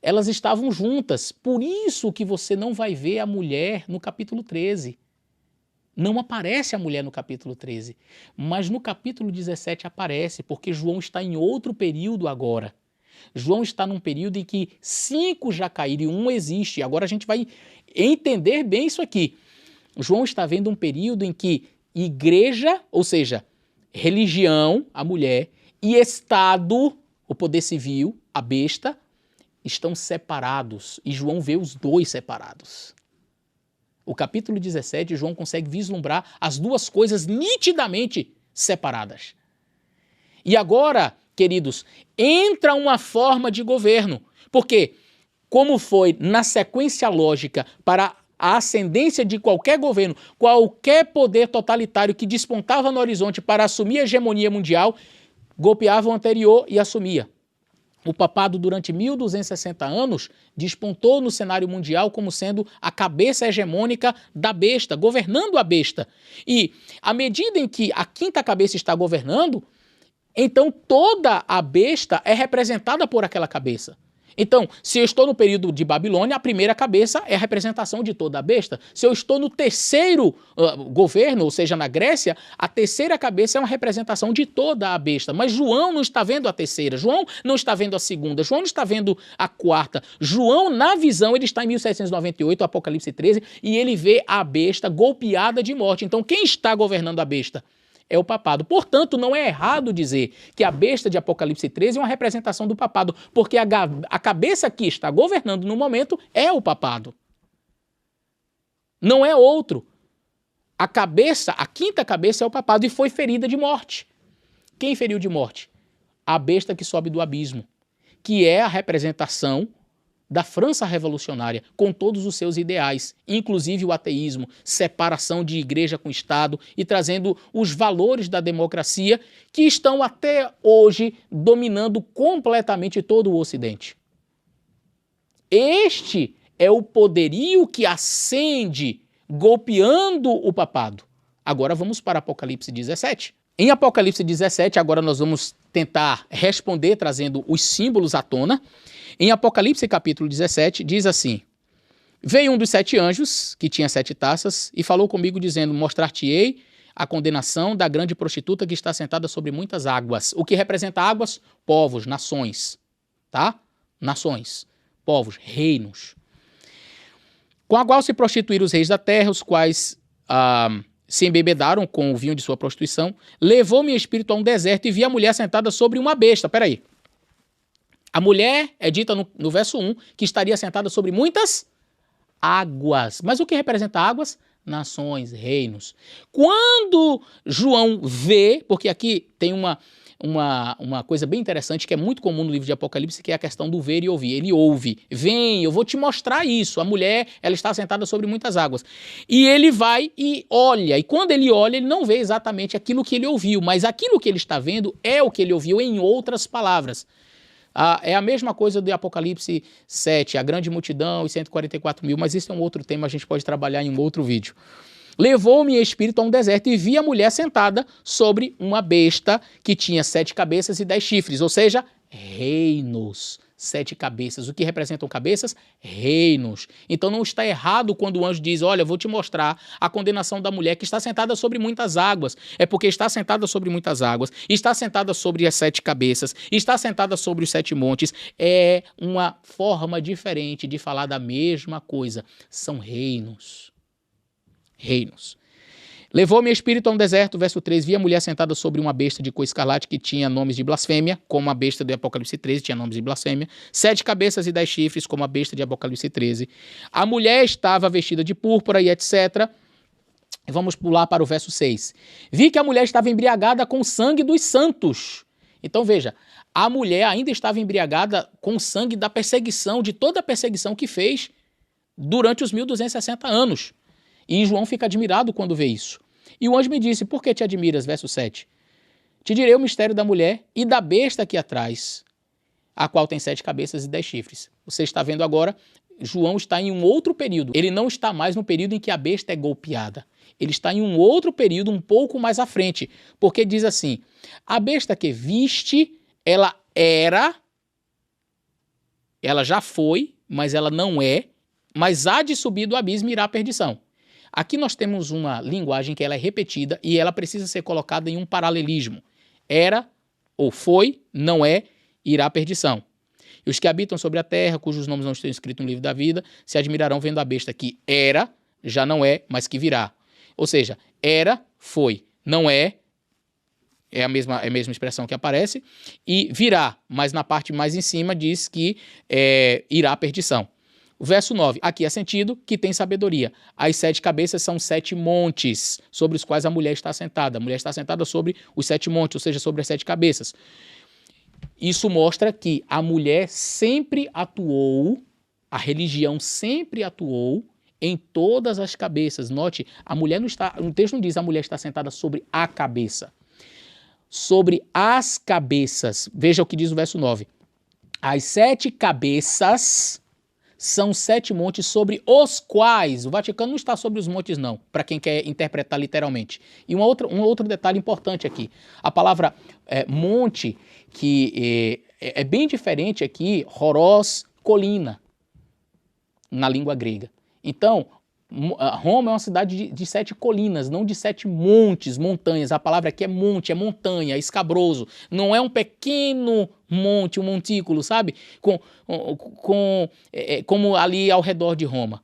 elas estavam juntas. Por isso que você não vai ver a mulher no capítulo 13. Não aparece a mulher no capítulo 13. Mas no capítulo 17 aparece, porque João está em outro período agora. João está num período em que 5 já caíram e 1 existe. Agora a gente vai entender bem isso aqui. João está vendo um período em que igreja, ou seja, religião, a mulher, e Estado, o poder civil, a besta, estão separados. E João vê os dois separados. O capítulo 17, João consegue vislumbrar as duas coisas nitidamente separadas. E agora, queridos, entra uma forma de governo. Porque, como foi na sequência lógica para a ascendência de qualquer governo, qualquer poder totalitário que despontava no horizonte para assumir a hegemonia mundial, golpeava o anterior e assumia. O papado, durante 1260 anos, despontou no cenário mundial como sendo a cabeça hegemônica da besta, governando a besta. E, à medida em que a quinta cabeça está governando, então toda a besta é representada por aquela cabeça. Então, se eu estou no período de Babilônia, a primeira cabeça é a representação de toda a besta. Se eu estou no terceiro governo, ou seja, na Grécia, a terceira cabeça é uma representação de toda a besta. Mas João não está vendo a terceira, João não está vendo a segunda, João não está vendo a quarta. João, na visão, ele está em 1798, Apocalipse 13, e ele vê a besta golpeada de morte. Então, quem está governando a besta? É o papado. Portanto, não é errado dizer que a besta de Apocalipse 13 é uma representação do papado, porque a cabeça que está governando no momento é o papado. Não é outro. A cabeça, a quinta cabeça é o papado e foi ferida de morte. Quem feriu de morte? A besta que sobe do abismo, que é a representação da França revolucionária, com todos os seus ideais, inclusive o ateísmo, separação de igreja com Estado e trazendo os valores da democracia que estão até hoje dominando completamente todo o Ocidente. Este é o poderio que ascende, golpeando o papado. Agora vamos para Apocalipse 17. Em Apocalipse 17, agora nós vamos tentar responder trazendo os símbolos à tona. Em Apocalipse capítulo 17, diz assim: veio um dos 7 anjos, que tinha 7 taças, e falou comigo dizendo, mostrar-te-ei a condenação da grande prostituta que está sentada sobre muitas águas. O que representa águas? Povos, nações, tá? Nações, povos, reinos. com a qual se prostituíram os reis da terra, os quais se embebedaram com o vinho de sua prostituição. Levou meu espírito a um deserto e vi a mulher sentada sobre uma besta. Peraí. A mulher é dita no verso 1 que estaria sentada sobre muitas águas. Mas o que representa águas? Nações, reinos. Quando João vê, porque aqui tem uma coisa bem interessante que é muito comum no livro de Apocalipse, que é a questão do ver e ouvir. Ele ouve, vem, eu vou te mostrar isso. A mulher, ela está sentada sobre muitas águas. E ele vai e olha, e quando ele olha, ele não vê exatamente aquilo que ele ouviu, mas aquilo que ele está vendo é o que ele ouviu em outras palavras. É a mesma coisa do Apocalipse 7, a grande multidão e 144 mil, mas isso é um outro tema, a gente pode trabalhar em um outro vídeo. Levou-me espírito a um deserto e vi a mulher sentada sobre uma besta que tinha 7 cabeças e 10 chifres, ou seja, reinos. 7 cabeças. O que representam cabeças? Reinos. Então não está errado quando o anjo diz, olha, vou te mostrar a condenação da mulher que está sentada sobre muitas águas. É porque está sentada sobre muitas águas, está sentada sobre as 7 cabeças, está sentada sobre os 7 montes. É uma forma diferente de falar da mesma coisa. São reinos. Reinos. Levou-me espírito a um deserto, verso 3, vi a mulher sentada sobre uma besta de cor escarlate que tinha nomes de blasfêmia, como a besta do Apocalipse 13 tinha nomes de blasfêmia, 7 cabeças e 10 chifres, como a besta de Apocalipse 13. A mulher estava vestida de púrpura e etc. Vamos pular para o verso 6. Vi que a mulher estava embriagada com o sangue dos santos. Então veja, a mulher ainda estava embriagada com o sangue da perseguição, de toda a perseguição que fez durante os 1260 anos. E João fica admirado quando vê isso. E o anjo me disse, por que te admiras? Verso 7. Te direi o mistério da mulher e da besta aqui atrás, a qual tem 7 cabeças e 10 chifres. Você está vendo agora, João está em um outro período. Ele não está mais no período em que a besta é golpeada. Ele está em um outro período um pouco mais à frente. Porque diz assim, a besta que viste, ela era, ela já foi, mas ela não é, mas há de subir do abismo e irá à perdição. Aqui nós temos uma linguagem que ela é repetida e ela precisa ser colocada em um paralelismo. Era, ou foi, não é, irá à perdição. E os que habitam sobre a terra, cujos nomes não estão escritos no livro da vida, se admirarão vendo a besta que era, já não é, mas que virá. Ou seja, era, foi, não é a mesma expressão que aparece, e virá, mas na parte mais em cima diz que irá à perdição. O verso 9, aqui é sentido que tem sabedoria. As 7 cabeças são 7 montes sobre os quais a mulher está sentada. A mulher está sentada sobre os 7 montes, ou seja, sobre as 7 cabeças. Isso mostra que a mulher sempre atuou, a religião sempre atuou em todas as cabeças. Note, a mulher não está, o texto não diz a mulher está sentada sobre a cabeça. Sobre as cabeças. Veja o que diz o verso 9. As 7 cabeças são 7 montes sobre os quais, o Vaticano não está sobre os montes não, para quem quer interpretar literalmente. E um outro detalhe importante aqui, a palavra monte, que é bem diferente aqui, horós, colina, na língua grega. Então, Roma é uma cidade de 7 colinas, não de 7 montes, montanhas. A palavra aqui é monte, é montanha, é escabroso. Não é um pequeno monte, um montículo, sabe? Como ali ao redor de Roma.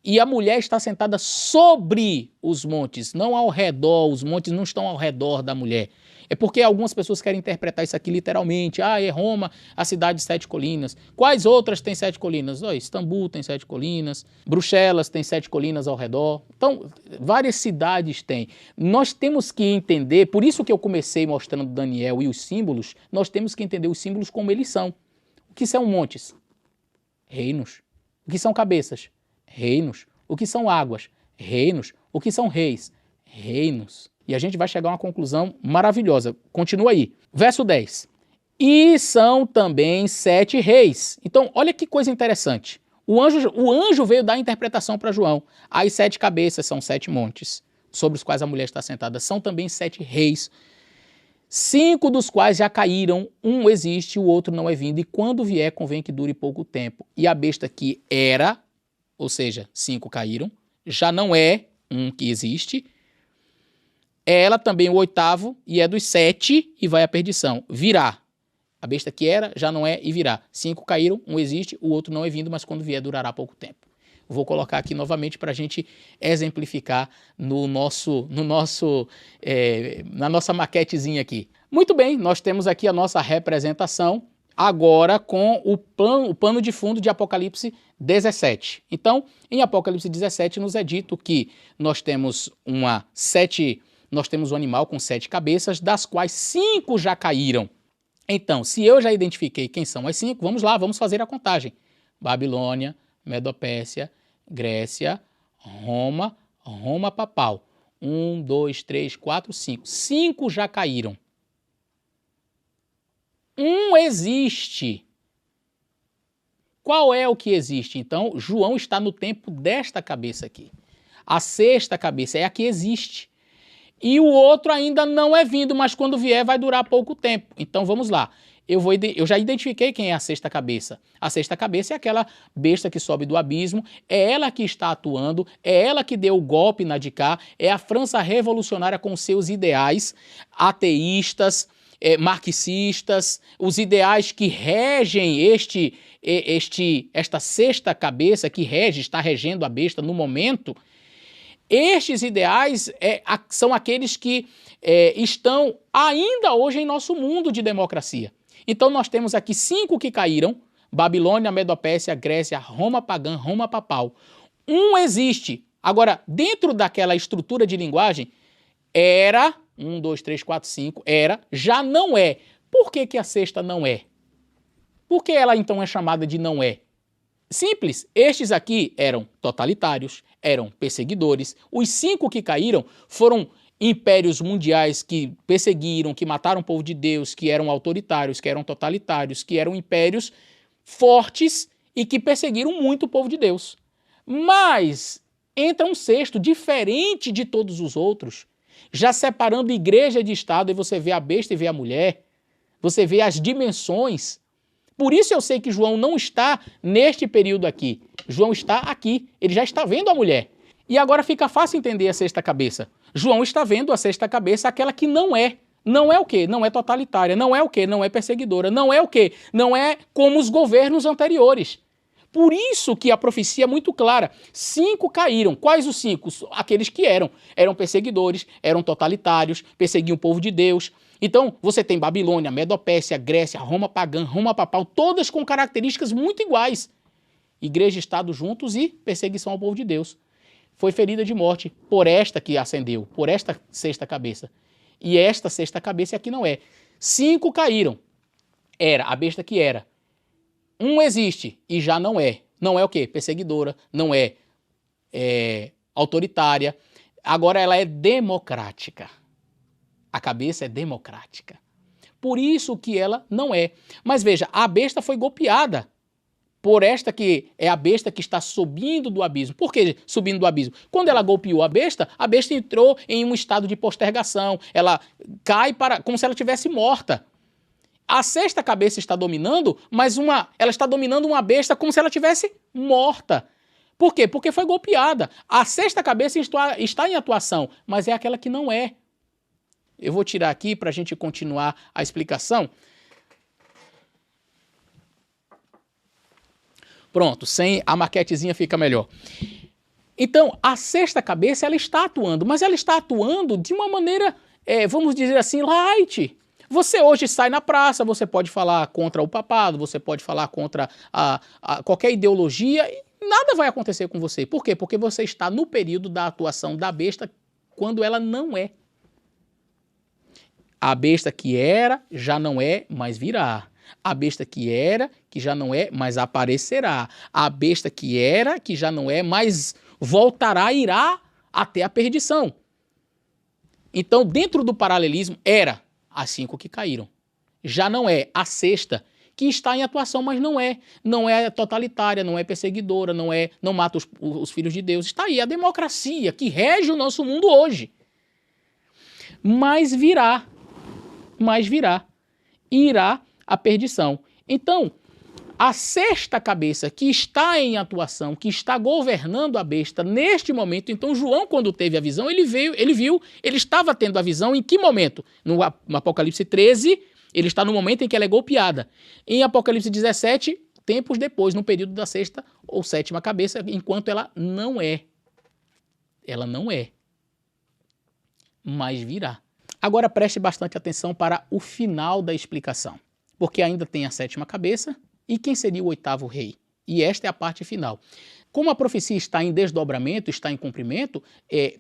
E a mulher está sentada sobre os montes, não ao redor. Os montes não estão ao redor da mulher. É porque algumas pessoas querem interpretar isso aqui literalmente. É Roma, a cidade de 7 colinas. Quais outras têm 7 colinas? Istambul tem 7 colinas, Bruxelas tem 7 colinas ao redor. Então, várias cidades têm. Nós temos que entender, por isso que eu comecei mostrando Daniel e os símbolos, nós temos que entender os símbolos como eles são. O que são montes? Reinos. O que são cabeças? Reinos. O que são águas? Reinos. O que são reis? Reinos. E a gente vai chegar a uma conclusão maravilhosa. Continua aí. Verso 10. E são também 7 reis. Então, olha que coisa interessante. O anjo veio dar a interpretação para João. As 7 cabeças são 7 montes, sobre os quais a mulher está sentada. São também 7 reis. 5 dos quais já caíram. Um existe, o outro não é vindo. E quando vier, convém que dure pouco tempo. E a besta que era, ou seja, 5 caíram, já não é um que existe. Ela também o 8º e é dos 7 e vai à perdição. Virá. A besta que era, já não é e virá. 5 caíram, um existe, o outro não é vindo, mas quando vier durará pouco tempo. Vou colocar aqui novamente para a gente exemplificar na nossa maquetezinha aqui. Muito bem, nós temos aqui a nossa representação agora com o pano de fundo de Apocalipse 17. Então, em Apocalipse 17 nos é dito que nós temos um animal com 7 cabeças, das quais 5 já caíram. Então, se eu já identifiquei quem são as 5, vamos lá, vamos fazer a contagem. Babilônia, Medopérsia, Grécia, Roma papal. 1, 2, 3, 4, 5. 5 já caíram. Um existe. Qual é o que existe? Então, João está no tempo desta cabeça aqui. A 6ª cabeça é a que existe. E o outro ainda não é vindo, mas quando vier vai durar pouco tempo. Então, vamos lá. Eu já identifiquei quem é a 6ª cabeça. A 6ª cabeça é aquela besta que sobe do abismo, é ela que está atuando, é ela que deu o golpe na de cá, é a França revolucionária com seus ideais ateístas, marxistas, os ideais que regem esta 6ª cabeça que está regendo a besta no momento. Estes ideais são aqueles que estão ainda hoje em nosso mundo de democracia. Então nós temos aqui 5 que caíram: Babilônia, Medopérsia, Grécia, Roma pagã, Roma papal. Um existe. Agora, dentro daquela estrutura de linguagem, era, 1, 2, 3, 4, 5, era, já não é. Por que a 6ª não é? Por que ela então é chamada de não é? Simples, estes aqui eram totalitários, eram perseguidores. Os 5 que caíram foram impérios mundiais que perseguiram, que mataram o povo de Deus, que eram autoritários, que eram totalitários, que eram impérios fortes e que perseguiram muito o povo de Deus. Mas entra um 6º, diferente de todos os outros, já separando igreja de Estado, e você vê a besta e vê a mulher, você vê as dimensões. Por isso eu sei que João não está neste período aqui. João está aqui, ele já está vendo a mulher. E agora fica fácil entender a 6ª cabeça. João está vendo a 6ª cabeça, aquela que não é. Não é o quê? Não é totalitária. Não é o quê? Não é perseguidora. Não é o quê? Não é como os governos anteriores. Por isso que a profecia é muito clara. 5 caíram. Quais os 5? Aqueles que eram perseguidores, eram totalitários, perseguiam o povo de Deus. Então, você tem Babilônia, Medopérsia, Grécia, Roma pagã, Roma papal, todas com características muito iguais. Igreja e Estado juntos e perseguição ao povo de Deus. Foi ferida de morte por esta que ascendeu, por esta 6ª cabeça. E esta 6ª cabeça aqui não é. 5 caíram. Era a besta que era. Um existe e já não é. Não é o quê? Perseguidora, não é autoritária. Agora ela é democrática. A cabeça é democrática. Por isso que ela não é. Mas veja, a besta foi golpeada por esta que é a besta que está subindo do abismo. Por que subindo do abismo? Quando ela golpeou a besta entrou em um estado de postergação. Ela cai como se ela estivesse morta. A 6ª cabeça está dominando, mas ela está dominando uma besta como se ela estivesse morta. Por quê? Porque foi golpeada. A 6ª cabeça está em atuação, mas é aquela que não é. Eu vou tirar aqui para a gente continuar a explicação. Pronto, sem a maquetezinha fica melhor. Então, a 6ª cabeça ela está atuando, mas ela está atuando de uma maneira, vamos dizer assim, light. Você hoje sai na praça, você pode falar contra o papado, você pode falar contra qualquer ideologia e nada vai acontecer com você. Por quê? Porque você está no período da atuação da besta quando ela não é. A besta que era, já não é, mas virá. A besta que era, que já não é, mas aparecerá. A besta que era, que já não é, mas voltará, irá até a perdição. Então, dentro do paralelismo, era as 5 que caíram. Já não é a 6ª, que está em atuação, mas não é. Não é totalitária, não é perseguidora, não mata os filhos de Deus. Está aí a democracia que rege o nosso mundo hoje. Mas virá. Irá a perdição. Então, a 6ª cabeça que está em atuação, que está governando a besta neste momento, então João, quando teve a visão, ele viu, ele estava tendo a visão em que momento? No Apocalipse 13, ele está no momento em que ela é golpeada. Em Apocalipse 17, tempos depois, no período da sexta ou sétima cabeça, enquanto ela não é. Ela não é. Mas virá. Agora preste bastante atenção para o final da explicação, porque ainda tem a sétima cabeça e quem seria o oitavo rei. E esta é a parte final. Como a profecia está em desdobramento, está em cumprimento,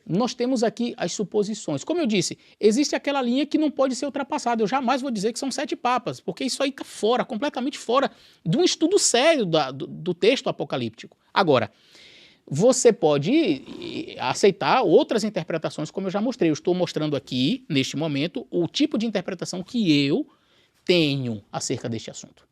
nós temos aqui as suposições. Como eu disse, existe aquela linha que não pode ser ultrapassada. Eu jamais vou dizer que são 7 papas, porque isso aí está fora, completamente fora de um estudo sério do texto apocalíptico. Agora, você pode aceitar outras interpretações, como eu já mostrei. Eu estou mostrando aqui, neste momento, o tipo de interpretação que eu tenho acerca deste assunto.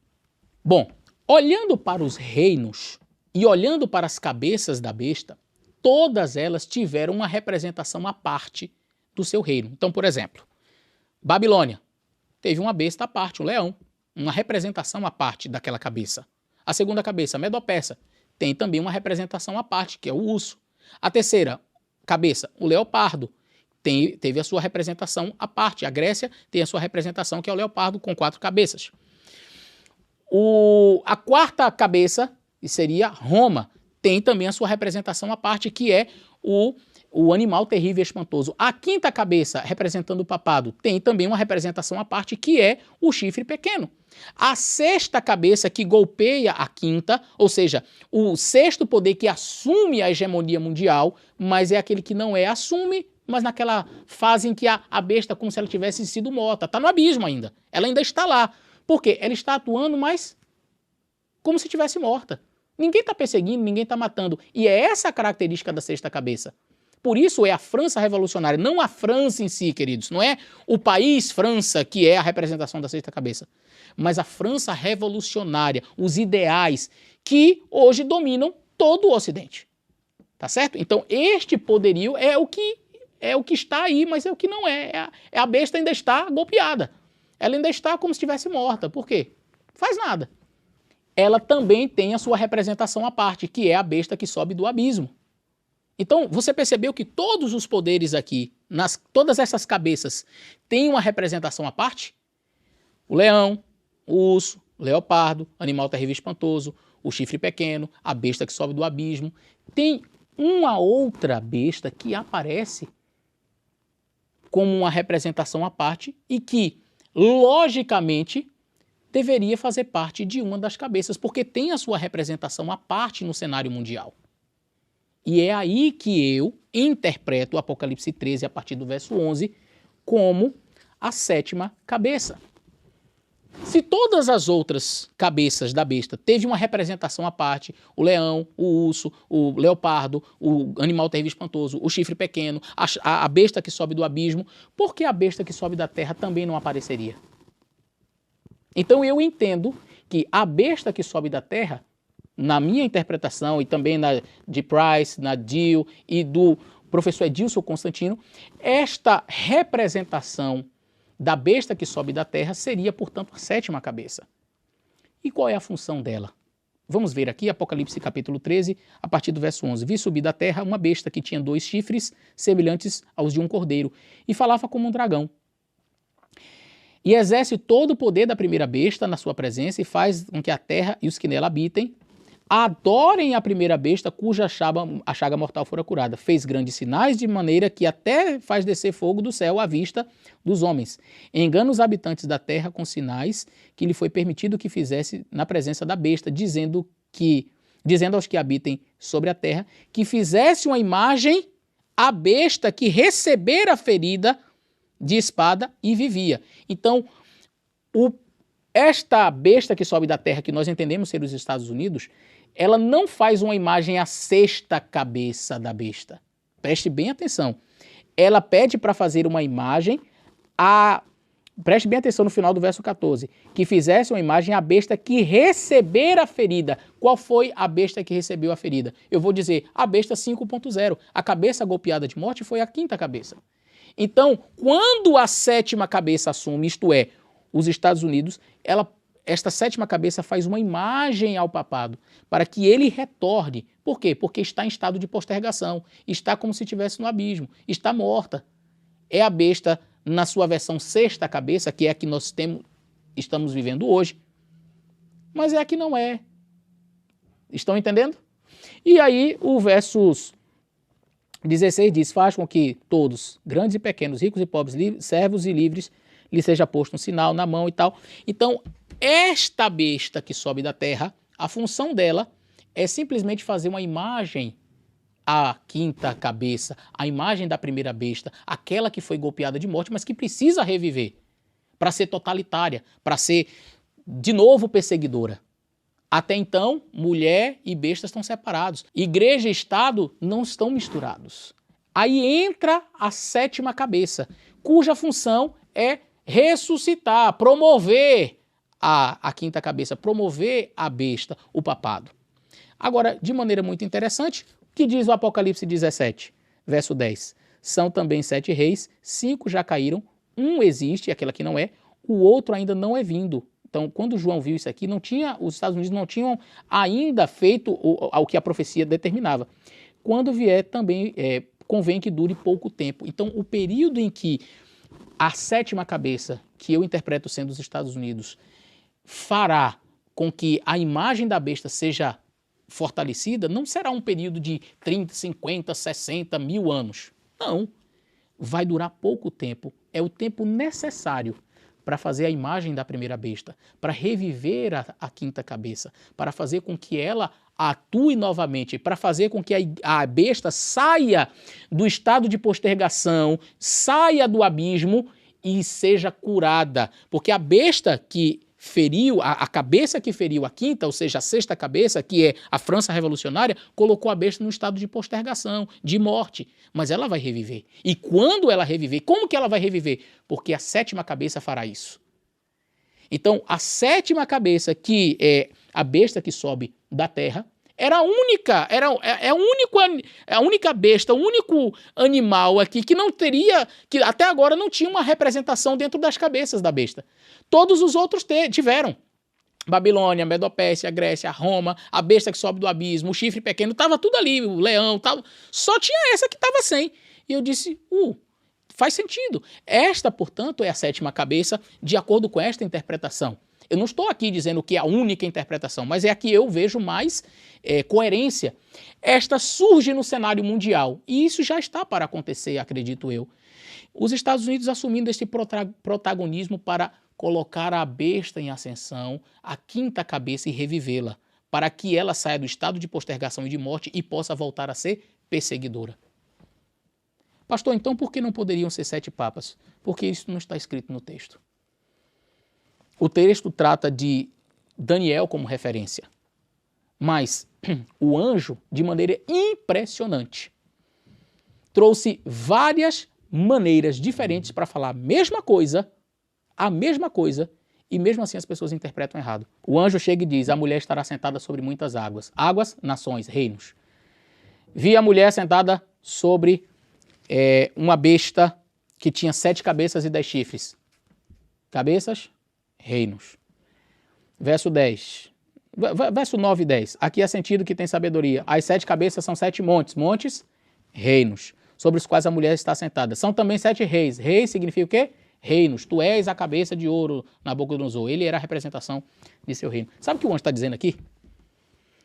Bom, olhando para os reinos e olhando para as cabeças da besta, todas elas tiveram uma representação à parte do seu reino. Então, por exemplo, Babilônia teve uma besta à parte, um leão, uma representação à parte daquela cabeça. A segunda cabeça, Medo-Persa, tem também uma representação à parte, que é o urso. A terceira cabeça, o leopardo, teve a sua representação à parte. A Grécia tem a sua representação, que é o leopardo com 4 cabeças. A quarta cabeça, que seria Roma, tem também a sua representação à parte, que é o animal terrível e espantoso. A quinta cabeça, representando o papado, tem também uma representação à parte, que é o chifre pequeno. A sexta cabeça, que golpeia a quinta, ou seja, o sexto poder que assume a hegemonia mundial, mas é aquele que não assume, mas naquela fase em que a besta, como se ela tivesse sido morta, está no abismo ainda. Ela ainda está lá. Por quê? Ela está atuando, mas como se estivesse morta. Ninguém está perseguindo, ninguém está matando. E é essa a característica da sexta cabeça. Por isso é a França revolucionária, não a França em si, queridos. Não é o país França que é a representação da sexta cabeça, mas a França revolucionária, os ideais que hoje dominam todo o Ocidente. Tá certo? Então este poderio é o que está aí, mas é o que não é. A besta ainda está golpeada. Ela ainda está como se estivesse morta. Por quê? Faz nada. Ela também tem a sua representação à parte, que é a besta que sobe do abismo. Então, você percebeu que todos os poderes aqui, todas essas cabeças, têm uma representação à parte? O leão, o urso, o leopardo, animal terrível e espantoso, o chifre pequeno, a besta que sobe do abismo. Tem uma outra besta que aparece como uma representação à parte e que, logicamente, deveria fazer parte de uma das cabeças, porque tem a sua representação à parte no cenário mundial. E é aí que eu interpreto o Apocalipse 13, a partir do verso 11, como a sétima cabeça. Se todas as outras cabeças da besta teve uma representação à parte, o leão, o urso, o leopardo, o animal terrível e espantoso, o chifre pequeno, a besta que sobe do abismo, por que a besta que sobe da terra também não apareceria? Então eu entendo que a besta que sobe da terra, na minha interpretação e também na de Price, na Dio e do professor Edilson Constantino, esta representação da besta que sobe da terra seria, portanto, a sétima cabeça. E qual é a função dela? Vamos ver aqui, Apocalipse capítulo 13, a partir do verso 11. Vi subir da terra uma besta que tinha 2 chifres semelhantes aos de um cordeiro e falava como um dragão. E exerce todo o poder da primeira besta na sua presença e faz com que a terra e os que nela habitem adorem a primeira besta cuja a chaga mortal fora curada. Fez grandes sinais de maneira que até faz descer fogo do céu à vista dos homens. Engana os habitantes da terra com sinais que lhe foi permitido que fizesse na presença da besta, dizendo aos que habitem sobre a terra que fizesse uma imagem à besta que recebera a ferida de espada e vivia. Então, esta besta que sobe da terra, que nós entendemos ser os Estados Unidos, ela não faz uma imagem à sexta cabeça da besta. Preste bem atenção. Ela pede para fazer uma imagem preste bem atenção no final do verso 14, que fizesse uma imagem à besta que recebera a ferida. Qual foi a besta que recebeu a ferida? Eu vou dizer, a besta 5.0. A cabeça golpeada de morte foi a quinta cabeça. Então, quando a sétima cabeça assume, isto é, os Estados Unidos, esta sétima cabeça faz uma imagem ao papado para que ele retorne. Por quê? Porque está em estado de postergação, está como se estivesse no abismo, está morta. É a besta na sua versão sexta cabeça, que é a que nós estamos vivendo hoje, mas é a que não é. Estão entendendo? E aí o versos 16 diz, faz com que todos, grandes e pequenos, ricos e pobres, servos e livres, lhe seja posto um sinal na mão e tal. Então, esta besta que sobe da terra, a função dela é simplesmente fazer uma imagem à quinta cabeça, a imagem da primeira besta, aquela que foi golpeada de morte, mas que precisa reviver para ser totalitária, para ser de novo perseguidora. Até então, mulher e besta estão separados. Igreja e Estado não estão misturados. Aí entra a sétima cabeça, cuja função é ressuscitar, promover a quinta cabeça, promover a besta, o papado. Agora, de maneira muito interessante, o que diz o Apocalipse 17, verso 10? São também 7 reis, 5 já caíram, um existe, aquela que não é, o outro ainda não é vindo. Então, quando João viu isso aqui, os Estados Unidos não tinham ainda feito o que a profecia determinava. Quando vier, também convém que dure pouco tempo. Então, o período em que a sétima cabeça, que eu interpreto sendo os Estados Unidos, fará com que a imagem da besta seja fortalecida, não será um período de 30, 50, 60, 1000 anos. Não. Vai durar pouco tempo. É o tempo necessário para fazer a imagem da primeira besta, para reviver a quinta cabeça, para fazer com que ela atue novamente, para fazer com que a besta saia do estado de postergação, saia do abismo e seja curada. Porque a besta que feriu, a cabeça que feriu a quinta, ou seja, a sexta cabeça, que é a França revolucionária, colocou a besta no estado de postergação, de morte. Mas ela vai reviver. E quando ela reviver, como que ela vai reviver? Porque a sétima cabeça fará isso. Então, a sétima cabeça, que é a besta que sobe da terra, era a única, a única besta, o único animal aqui que não teria, que até agora não tinha uma representação dentro das cabeças da besta. Todos os outros tiveram. Babilônia, Medopécia, Grécia, Roma, a besta que sobe do abismo, o chifre pequeno, estava tudo ali, o leão, tava, só tinha essa que estava sem. E eu disse, faz sentido. Esta, portanto, é a sétima cabeça, de acordo com esta interpretação. Eu não estou aqui dizendo que é a única interpretação, mas é a que eu vejo mais coerência. Esta surge no cenário mundial, e isso já está para acontecer, acredito eu. Os Estados Unidos assumindo este protagonismo para colocar a besta em ascensão, a quinta cabeça, e revivê-la, para que ela saia do estado de postergação e de morte e possa voltar a ser perseguidora. Pastor, então por que não poderiam ser 7 papas? Porque isso não está escrito no texto. O texto trata de Daniel como referência, mas o anjo, de maneira impressionante, trouxe várias maneiras diferentes para falar a mesma coisa, e mesmo assim as pessoas interpretam errado. O anjo chega e diz, a mulher estará sentada sobre muitas águas. Águas, nações, reinos. Vi a mulher sentada sobre uma besta que tinha 7 cabeças e 10 chifres. Cabeças, reinos. Verso 10. Verso 9 e 10. Aqui é sentido que tem sabedoria. As 7 cabeças são 7 montes. Montes, reinos, sobre os quais a mulher está sentada. São também 7 reis. Reis significa o quê? Reinos. Tu és a cabeça de ouro Nabucodonosor. Ele era a representação de seu reino. Sabe o que o anjo está dizendo aqui?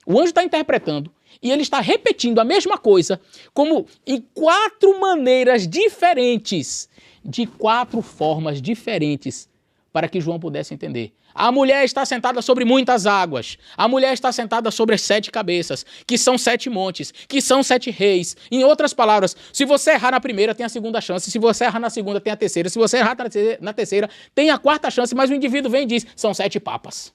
O anjo está interpretando e ele está repetindo a mesma coisa, como em 4 maneiras diferentes, de 4 formas diferentes, para que João pudesse entender. A mulher está sentada sobre muitas águas. A mulher está sentada sobre as 7 cabeças, que são 7 montes, que são 7 reis. Em outras palavras, se você errar na primeira, tem a segunda chance. Se você errar na segunda, tem a terceira. Se você errar na terceira, tem a 4ª chance. Mas o indivíduo vem e diz, são 7 papas.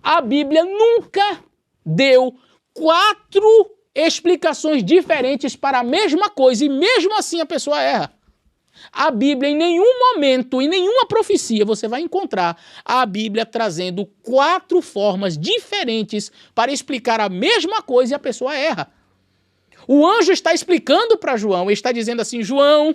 A Bíblia nunca deu 4 explicações diferentes para a mesma coisa e mesmo assim a pessoa erra. A Bíblia, em nenhum momento, em nenhuma profecia, você vai encontrar a Bíblia trazendo 4 formas diferentes para explicar a mesma coisa e a pessoa erra. O anjo está explicando para João, ele está dizendo assim, João,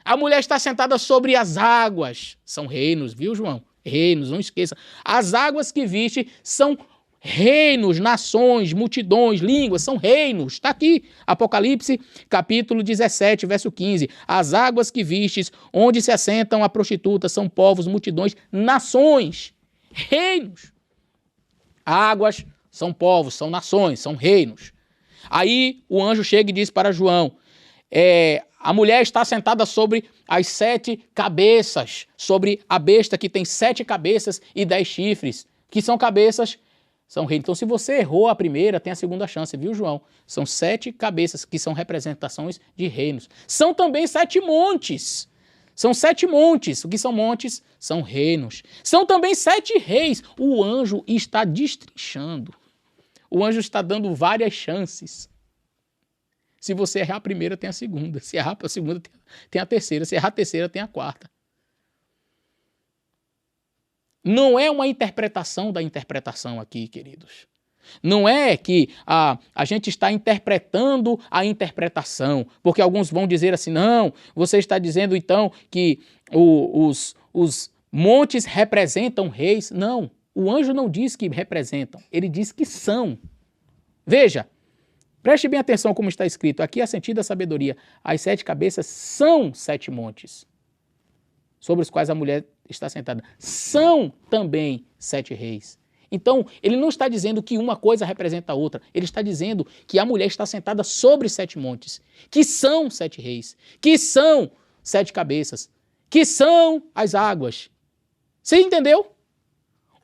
a mulher está sentada sobre as águas. São reinos, viu, João? Reinos, não esqueça. As águas que viste são reinos, nações, multidões, línguas, são reinos. Está aqui, Apocalipse, capítulo 17, verso 15. As águas que vistes, onde se assentam a prostituta, são povos, multidões, nações, reinos. Águas são povos, são nações, são reinos. Aí o anjo chega e diz para João, a mulher está sentada sobre as 7 cabeças, sobre a besta que tem 7 cabeças e 10 chifres, que são cabeças, são reinos. Então se você errou a primeira, tem a segunda chance, viu, João? São 7 cabeças que são representações de reinos. São também 7 montes. São 7 montes. O que são montes? São reinos. São também 7 reis. O anjo está destrinchando. O anjo está dando várias chances. Se você errar a primeira, tem a segunda. Se errar a segunda, tem a terceira. Se errar a terceira, tem a quarta. Não é uma interpretação da interpretação aqui, queridos. Não é que a gente está interpretando a interpretação, porque alguns vão dizer assim, não, você está dizendo então que os montes representam reis. Não, o anjo não diz que representam, ele diz que são. Veja, preste bem atenção como está escrito, aqui a sentido da sabedoria, as 7 cabeças são 7 montes, sobre os quais a mulher está sentada. São também 7 reis. Então, ele não está dizendo que uma coisa representa a outra. Ele está dizendo que a mulher está sentada sobre 7 montes, que são 7 reis, que são 7 cabeças, que são as águas. Você entendeu?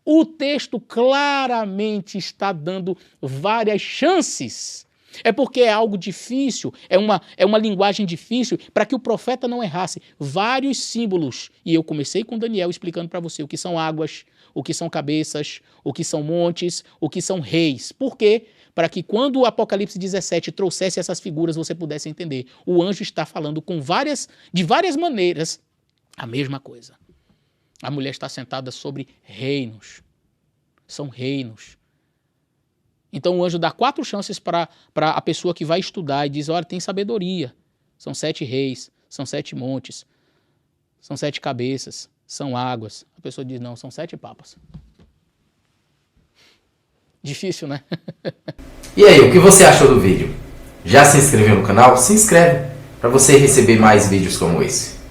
O texto claramente está dando várias chances. É porque é algo difícil, é uma linguagem difícil para que o profeta não errasse. Vários símbolos. E eu comecei com Daniel explicando para você o que são águas, o que são cabeças, o que são montes, o que são reis. Por quê? Para que quando o Apocalipse 17 trouxesse essas figuras você pudesse entender. O anjo está falando de várias maneiras a mesma coisa. A mulher está sentada sobre reinos. São reinos. Então o anjo dá 4 chances para a pessoa que vai estudar e diz, olha, tem sabedoria. São 7 reis, são 7 montes, são 7 cabeças, são águas. A pessoa diz, não, são 7 papas. Difícil, né? E aí, o que você achou do vídeo? Já se inscreveu no canal? Se inscreve para você receber mais vídeos como esse.